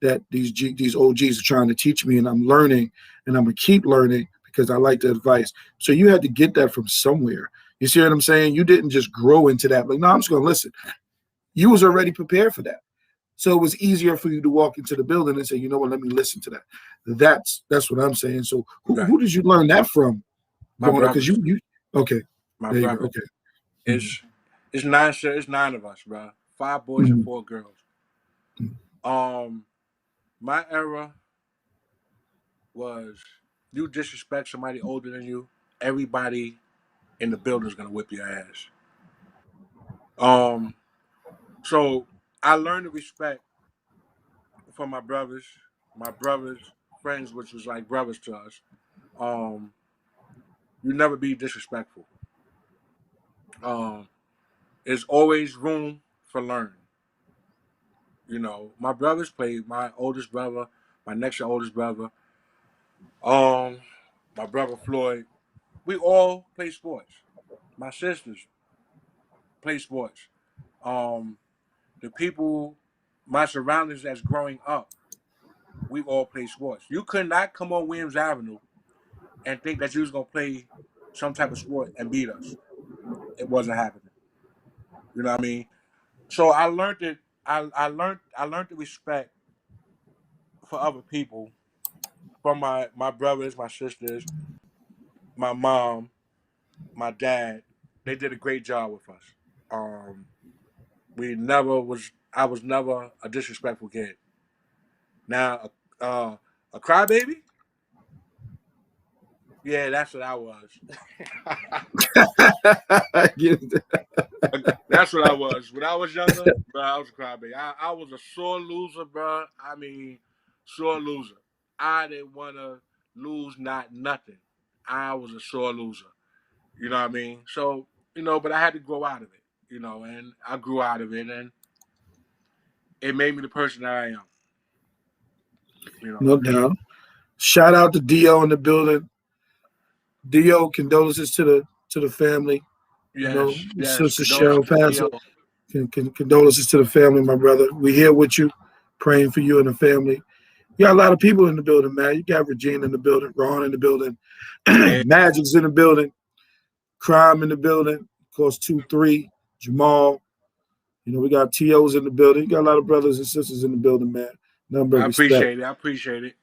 that these OGs are trying to teach me, and I'm learning, and I'm gonna keep learning because I like the advice. So you had to get that from somewhere. You see what I'm saying? You didn't just grow into that. Like, no, I'm just gonna listen. You was already prepared for that. So it was easier for you to walk into the building and say, you know what, let me listen to that. That's what I'm saying. So Right. who did you learn that from My growing up? Because brothers. you okay. My There you go. brothers. Okay. Mhm. It's nine of us, bro. 5 boys and Mhm. 4 girls. Um, my era was, you disrespect somebody older than you, everybody in the building is gonna whip your ass. Um, so I learned to respect from my brothers' friends, which was like brothers to us. Um, you never be disrespectful. Um, there's always room for learning. My brothers played. My oldest brother, my next oldest brother, um, my brother Floyd. We all play sports. My sisters play sports. Um, the people, my surroundings that's growing up, we all play sports. You could not come on Williams Avenue and think that you was gonna play some type of sport and beat us. It wasn't happening. You know what I mean? So I learned it. I learned the respect for other people from my brothers, my sisters, my mom, my dad. They did a great job with us. Um, we never was. I was never a disrespectful kid. Now, a crybaby. Yeah, that's what I was. That's what I was. When I was younger, bro, I was a crybaby. I was a sore loser, bro. I mean, sore loser. I didn't want to lose not nothing. I was a sore loser. You know what I mean? So, but I had to grow out of it, and I grew out of it, and it made me the person that I am, you know. No doubt. Shout out to Dio in the building. Dio, condolences to the family. You know, Yes, yes. Sister Condolences Cheryl to passing. Dio. Condolences to the family, my brother. We here with you, praying for you and the family. You got a lot of people in the building, man. You got Regina in the building, Ron in the building, Yeah, Magic's in the building, Crime in the building, of course, 2-3, Jamal. We got TOs in the building. You got a lot of brothers and sisters in the building, man. Nothing but I respect. appreciate it. I appreciate it.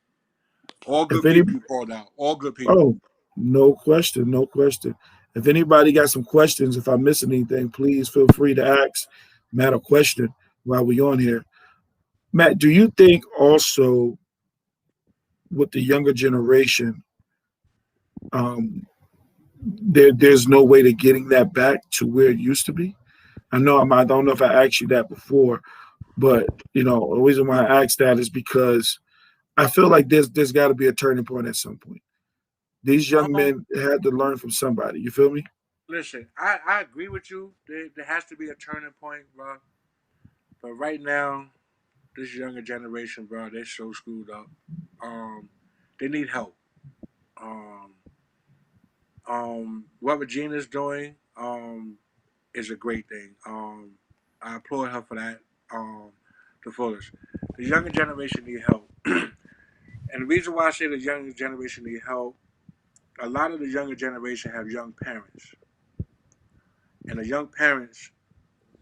All If good any, people you called out. All good people. oh, no question, no question. If anybody got some questions, if I miss anything, please feel free to ask Matt a question while we on here. Matt, do you think also with the younger generation, um, there's no way to getting that back to where it used to be? I don't know if I asked you that before, but the reason why I asked that is because I feel like there's got to be a turning point at some point. These young men had to learn from somebody. You feel me? Um, Mm-hmm. I, You feel me? Listen, I agree with you. There has to be a turning point, bro. But right now, this younger generation, bro, they're so screwed up. They need help. Um, what Regina's doing, is a great thing. I applaud her for that. The fullest. The younger generation need help, and the reason why I say the younger generation need help, a lot of the younger generation have young parents, and the young parents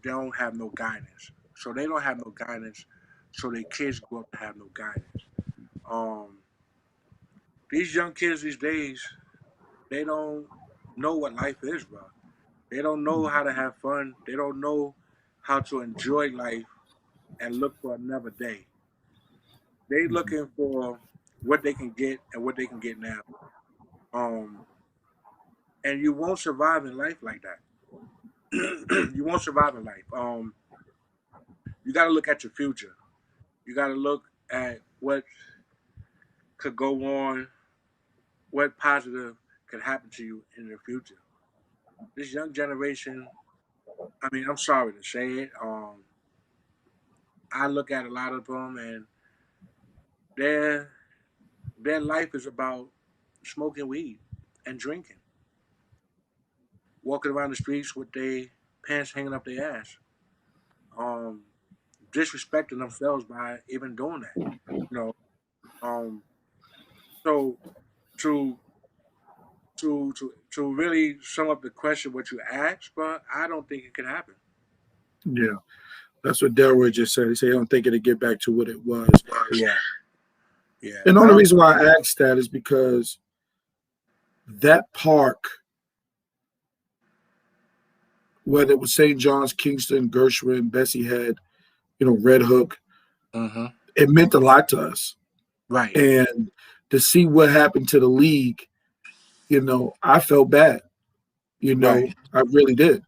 don't have no guidance. So they don't have no guidance. So their kids grow up to have no guidance. Um, these young kids these days, they don't know what life is, bro. They don't know how to have fun. They don't know how to enjoy life and look for another day. They looking for what they can get and what they can get now. Um, and you won't survive in life like that. You won't survive in life. You got to look at your future. You got to look at what could go on, what positive could happen to you in the future. This young generation, I mean, I'm sorry to say it. I look at a lot of them, and their their life is about smoking weed and drinking, walking around the streets with their pants hanging up their ass, um, disrespecting themselves by even doing that. You know, um, so to to really sum up the question, what you asked, but I don't think it can happen. Yeah, that's what Delroy just said. He said he don't think it'll get back to what it was. Yeah, yeah. And the I only don't. reason why I asked that is because that park, whether it was St. John's, Kingston, Gershwin, Bessie Head, Red Hook, Mm-hmm. it meant a lot to us. Right, And to see what happened to the league, I felt bad. right, I really did.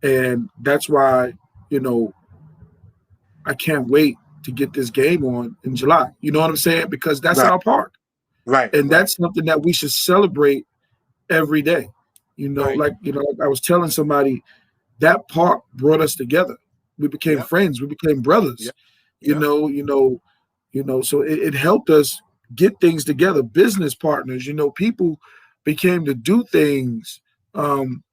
And that's why, you know, I can't wait to get this game on in July. You know what I'm saying? Because that's right, our park. right, And right, that's something that we should celebrate every day. right. Like I was telling somebody, that park brought us together. We became Yep, friends. We became brothers. yep, You yep. know, you know, So it helped us get things together. Business partners. People became to do things, um,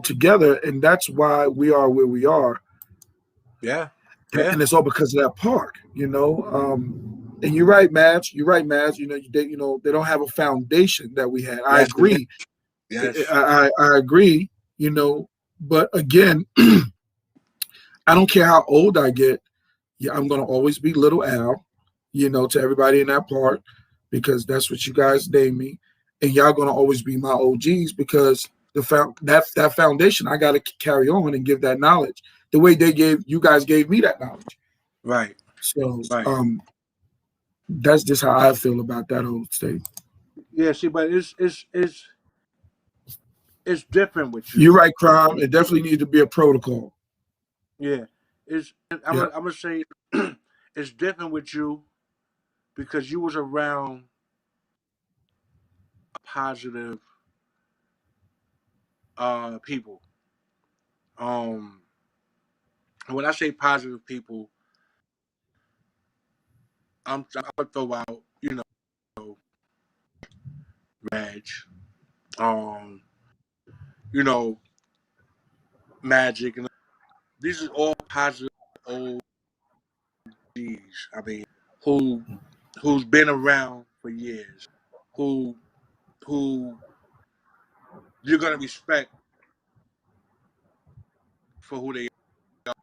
together, and that's why we are where we are. Yeah, And yeah. it's all because of that park. And you're right, Madge. You're right, Madge. They don't have a foundation that we had. I Yes, it is. agree. Yes. I agree. But again, I don't care how old I get. Yeah, I'm gonna always be Little Al. To everybody in that park, because that's what you guys named me, and y'all gonna always be my OGs because that foundation I got to carry on and give that knowledge the way you guys gave me that knowledge. Right, So right. that's just how I feel about that whole state. Yeah. See, but it's different with You're you. right, crime. It definitely needs to be a protocol. Yeah. It's. Yeah. I'm gonna say it's different with you because you was around positive people. Um, when I say positive people, I'm gonna throw out Reg, um, you know Magic, and these are all positive OGs. I mean, who who's been around for years, who who you're gonna respect for who they are.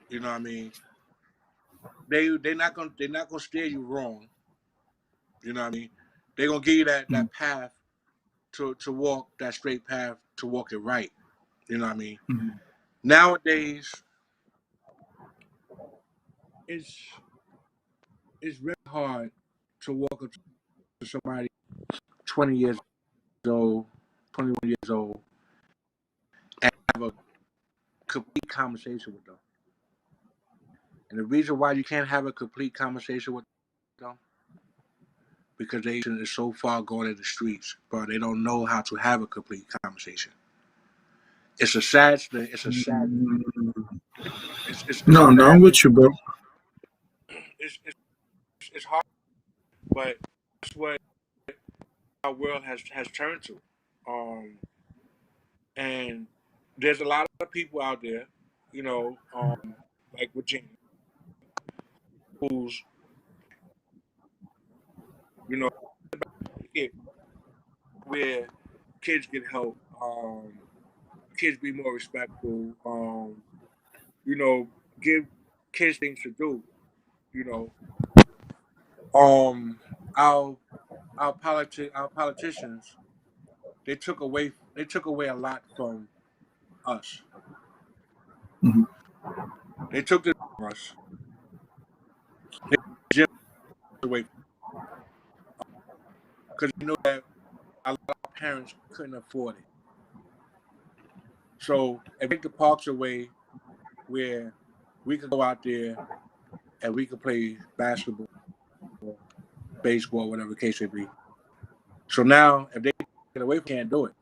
You know what I mean? They're not gonna steer you wrong. You know what I mean? They're gonna give you that path to walk that straight path to walk it right. You know what I mean? Mm-hmm. Nowadays, it's it's very hard to walk up to somebody 20 years old, 21 years old, and have a complete conversation with them. And the reason why you can't have a complete conversation with them because they is so far going in the streets, bro. They don't know how to have a complete conversation. It's a sad thing. It's a sad. It's No, no, I'm sad. with you, bro. It's, it's it's hard, but that's what our world has turned to. Um, and there's a lot of people out there, you know, like Virginia, who's, you know, it, where kids get help, kids be more respectful, you know, give kids things to do, you know. Um, our our politicians, they took away a lot from us. Mhm. They took this from us. They took away because they know that a lot of parents couldn't afford it. So if they take the parks away where we could go out there and we could play basketball, baseball, whatever the case may be. So now if they take it away, we can't do it.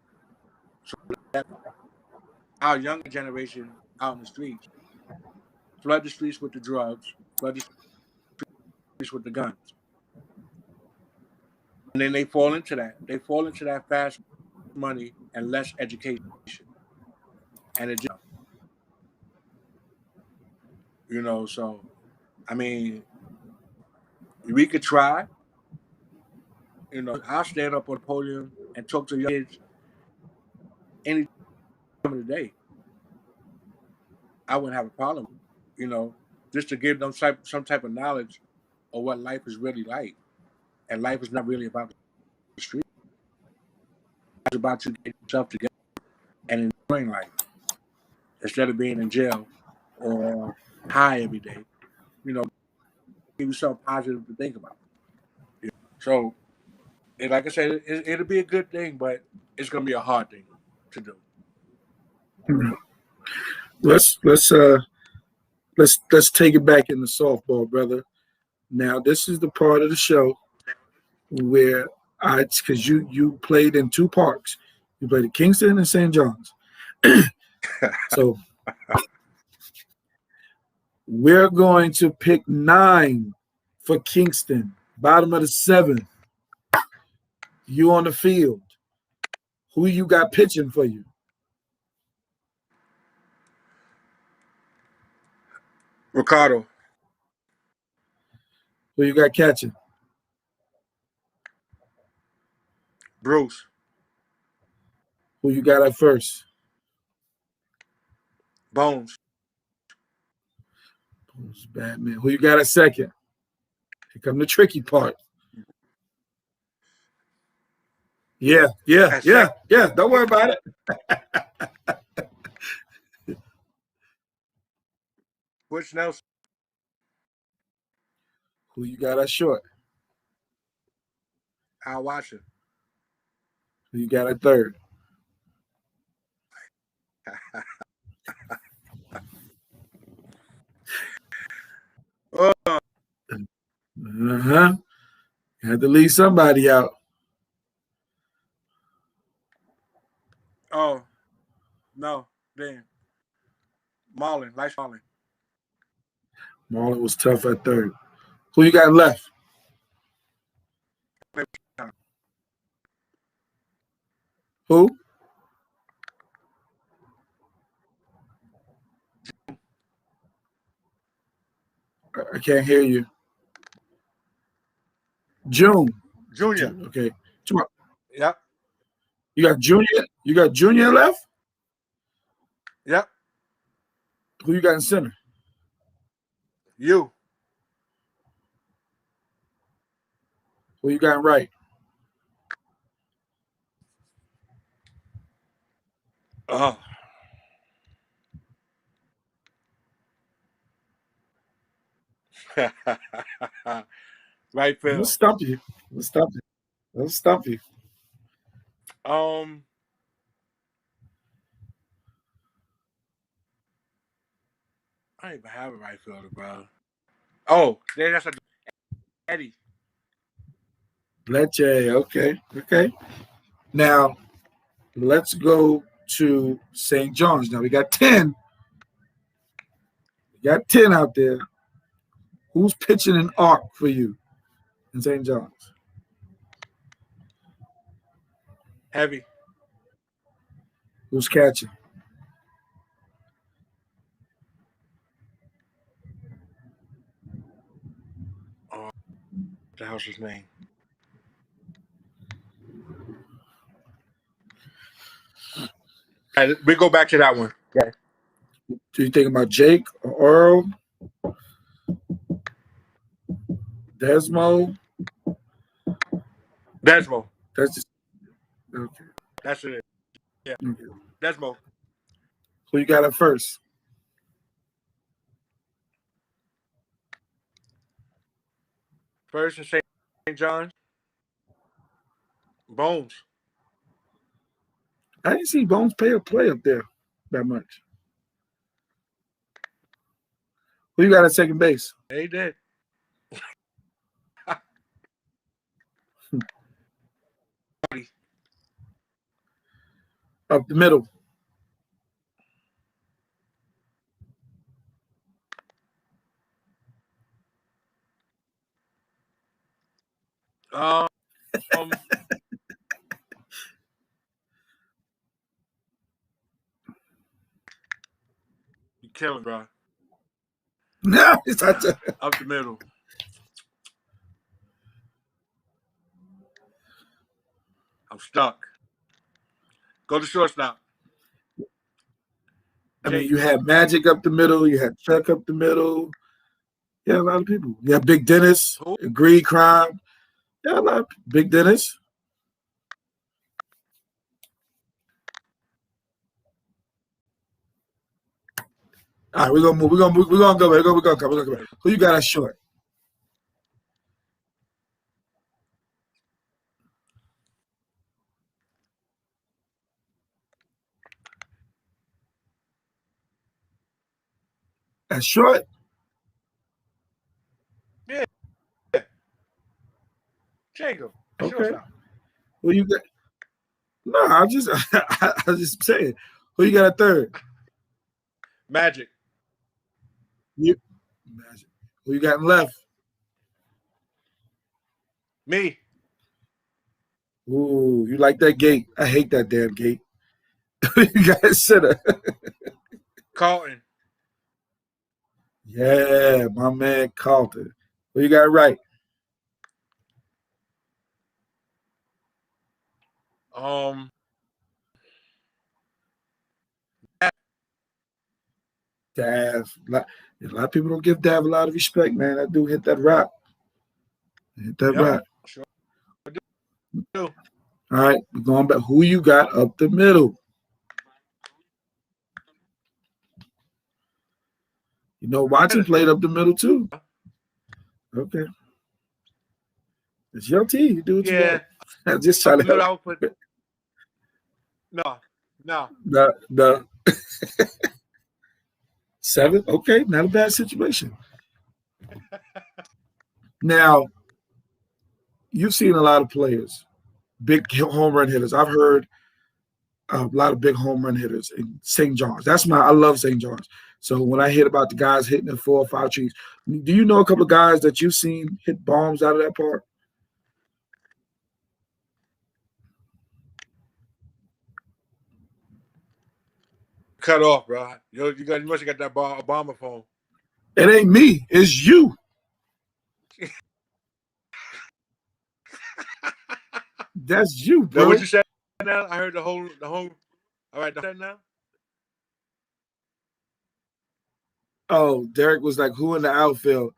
So that our younger generation out in the streets, flood the streets with the drugs, flood the streets with the guns. And then they fall into that. They fall into that fast money and less education. And it just, you know, so I mean, we could try, you know, I'll stand up on the podium and talk to young kids any time of the day. I wouldn't have a problem, you know, just to give them some type of knowledge of what life is really like. And life is not really about the street. It's about you getting yourself together and enjoying life instead of being in jail or high every day. You know, give you something positive to think about. You know? So, and like I said, it'll be a good thing, but it's going to be a hard thing to do. Let's let's uh let's take it back in the softball, brother. Now this is the part of the show where because you played in two parks. You played at Kingston and St. John's. So we're going to pick 9 for Kingston. Bottom of the 7th. You on the field. Who you got pitching for you? Ricardo, Who you got catching? Bruce, Who you got at first? Bones, Who's Batman? Who you got at second? Here come the tricky part. Yeah, yeah, at yeah, second, yeah. Don't worry about it. Butch Nelson, Who you got at short? Al Washington. Who you got at third? Oh, Uh-huh. You had to leave somebody out. oh, no, then Marlon, Life Marlon. Marlon was tough at third. Who you got left? Who? I can't hear you. June. Junior. Okay. Yep. You got Junior. You got Junior left. Yep. Who you got in center? You. Who you got in right? Oh. Right Let's field. stump you. Let's stump you. Let's stump you. I don't even have a right fielder, bro. Oh, that's a Eddie. Leche. Okay. Okay. Now let's go to St. John's. Now we got 10. We got 10 out there. Who's pitching an arc for you in St. John's? Heavy. Who's catching? Oh, what the hell's his name? All right, we go back to that one. Okay. Do you think about Jake or Earl? Desmo? Desmo. That's just okay. That's it. Yeah. Okay. Desmo. Who you got up first? First in St. John's. Bones. I didn't see Bones play up there that much. Who you got at second base? They did. Up the middle. Um, you killing, bro. No, it's not. Up the middle. I'm stuck. Go to shortstop. I mean, you had Magic up the middle. You had Chuck up the middle. Yeah, a lot of people. You had Big Dennis, Greed Crime. Yeah, a lot of Big Dennis. All right, we're gonna move. We're gonna go. We're gonna come. Who you got at short? At short? Yeah. Jacob. Okay. Who you got? No, I just saying. Who you got at third? Magic. Magic. Who you got in left? Me. Ooh, you like that gate? I hate that damn gate. You got a center. Carlton. Yeah, my man Carlton. Who you got right? Dav. A lot of people don't give Dav a lot of respect, man. That dude hit that rock. Hit that rock. Sure do. All right, we're going back. Who you got up the middle? You know, Watson played up the middle too. Okay. It's your team. You do what you want. I'm just trying to help. No. The 7? Okay, not a bad situation. Now, you've seen a lot of players, big home run hitters. I've heard a lot of big home run hitters in St. John's. I love St. John's. So when I hear about the guys hitting the 4 or 5 trees, do you know a couple of guys that you've seen hit bombs out of that park? Cut off, bro. You must have got that Obama phone. It ain't me. It's you. That's you, bro. What you said now? I heard the whole. All right, now. Oh, Derek was like, "Who in the outfield?"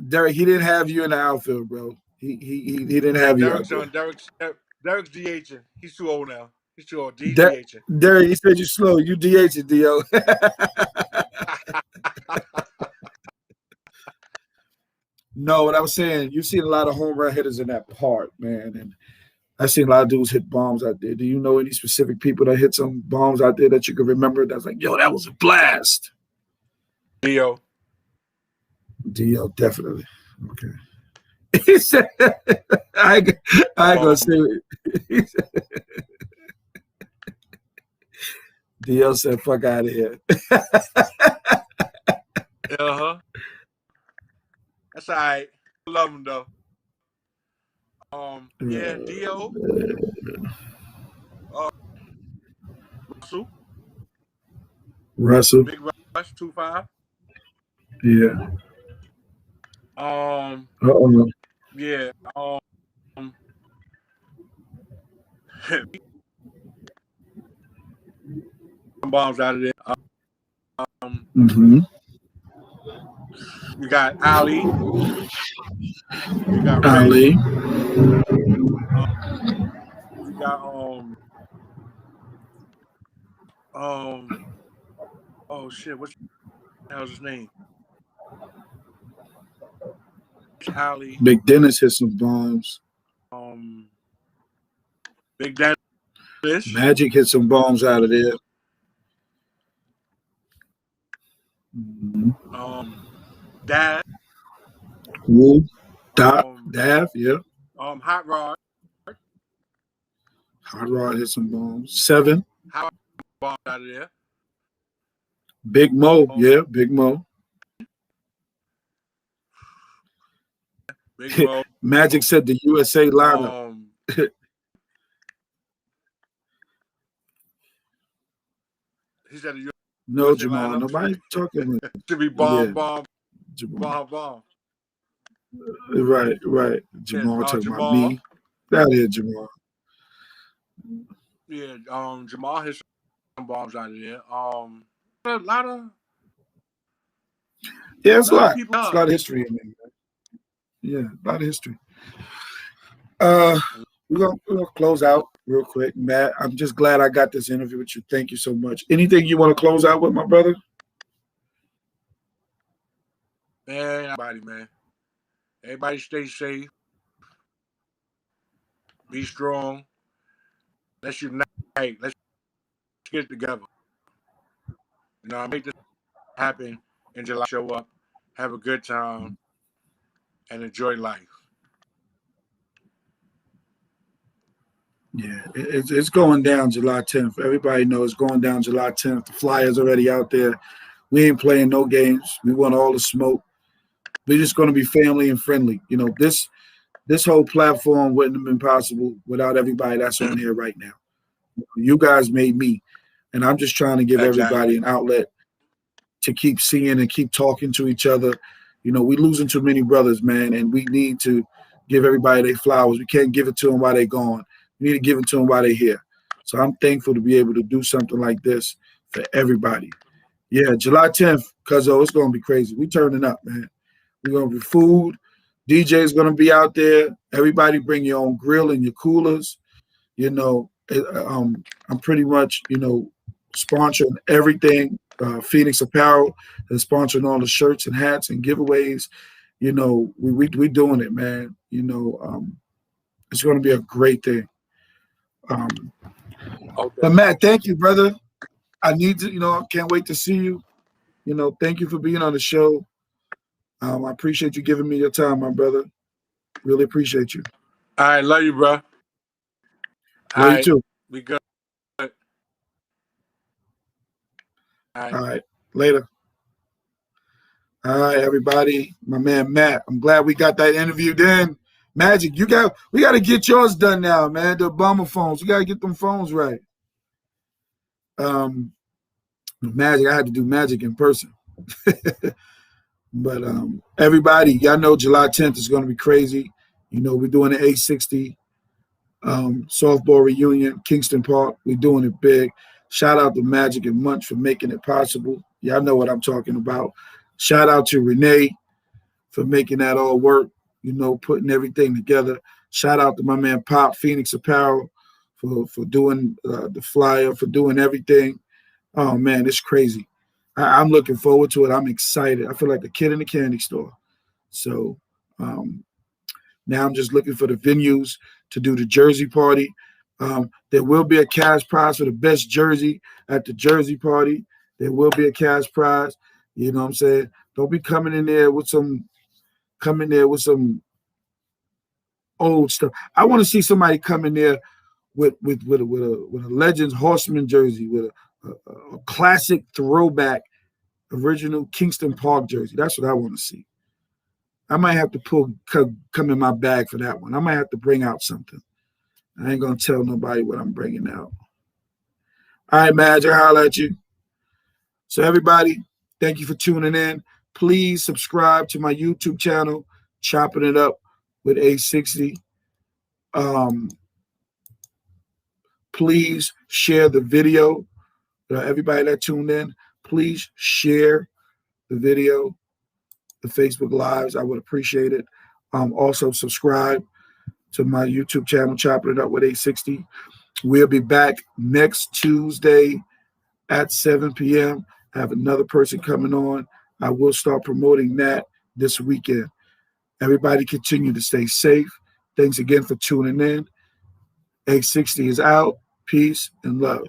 Derek, he didn't have you in the outfield, bro. He didn't have you. Derek's DHing. He's too old now. He's too old. He's DHing. Derek, he said you slow. You DHing, Dio. No, what I was saying, you've seen a lot of home run hitters in that park, man, and I've seen a lot of dudes hit bombs out there. Do you know any specific people that hit some bombs out there that you can remember? That's like, yo, that was a blast. Dio, definitely. Okay. He said, I ain't gonna say it. DL said, fuck out of here. Uh-huh. That's all right. I love him though. Yeah, Dio, Russell, Russell. Big Rush, 2-5. Yeah. Um, yeah. Bombs out of there. Mm-hmm. You got Ali. You got Ray. Ali. You got oh shit, what the hell's his name? Ali. Big Dennis hit some bombs. Big Dennis. Magic hit some bombs out of there. Mm-hmm. Dad. Woo. Dav, yeah. Hot Rod. Hot Rod hit some bombs. 7. Hot bombs out of there. Big Mo, yeah, Big Mo. Big Mo. Magic said the USA lineup. He said the No, USA Jamal, lineup. nobody talking. To be bomb. Right. Jamal talking about me. Out here, Jamal. Yeah, Jamal hit some bombs out of there. A lot of it's a lot. People, it's a lot of history in there. Yeah, a lot of history. We're gonna close out real quick, Matt. I'm just glad I got this interview with you. Thank you so much. Anything you want to close out with, my brother? Man, everybody stay safe. Be strong. Let's unite. Let's get together. Make this happen in July. Show up, have a good time, and enjoy life. Yeah, it's going down July 10th. Everybody knows it's going down July 10th. The flyers already out there. We ain't playing no games. We want all the smoke. We're just going to be family and friendly. This whole platform wouldn't have been possible without everybody that's on here right now. You guys made me, and I'm just trying to give everybody an outlet to keep seeing and keep talking to each other. We losing too many brothers, man, and we need to give everybody their flowers. We can't give it to them while they're gone. We need to give it to them while they're here. So I'm thankful to be able to do something like this for everybody. Yeah, July 10th, cuzzo, it's going to be crazy. We turning up, man. We're going to be food. DJ's going to be out there. Everybody bring your own grill and your coolers. I'm pretty much, sponsoring everything. Phoenix Apparel is sponsoring all the shirts and hats and giveaways. We doing it, man. It's going to be a great thing. Okay. But Matt, thank you, brother. I need to, I can't wait to see you. Thank you for being on the show. I appreciate you giving me your time, my brother. Really appreciate you. All right, love you, bro. Love you too. Be good. All right, later. All right, everybody. My man Matt. I'm glad we got that interview done. Magic, we got to get yours done now, man. The Obama phones. We got to get them phones right. Magic, I had to do Magic in person. But everybody, y'all know July 10th is going to be crazy. We're doing the A60 softball reunion, Kingston Park. We're doing it big. Shout out to Magic and Munch for making it possible. Y'all know what I'm talking about. Shout out to Renee for making that all work, putting everything together. Shout out to my man Pop, Phoenix Apparel, for doing the flyer, for doing everything. Oh, man, it's crazy. I'm looking forward to it. I'm excited. I feel like a kid in a candy store. So now I'm just looking for the venues to do the jersey party. There will be a cash prize for the best jersey at the jersey party. There will be a cash prize. You know what I'm saying? Don't be coming in there with some old stuff. I want to see somebody come in there with a Legends Horseman jersey, with a classic throwback, original Kingston Park jersey. That's what I want to see. I might have to come in my bag for that one. I might have to bring out something. I ain't gonna tell nobody what I'm bringing out. All right, Madge, I'll holler at you. So everybody, thank you for tuning in. Please subscribe to my YouTube channel, Chopping It Up with A60. Please share the video. Everybody that tuned in, please share the video, the Facebook Lives. I would appreciate it. Also, subscribe to my YouTube channel, Chopping It Up with A60. We'll be back next Tuesday at 7 p.m. I have another person coming on. I will start promoting that this weekend. Everybody continue to stay safe. Thanks again for tuning in. A60 is out. Peace and love.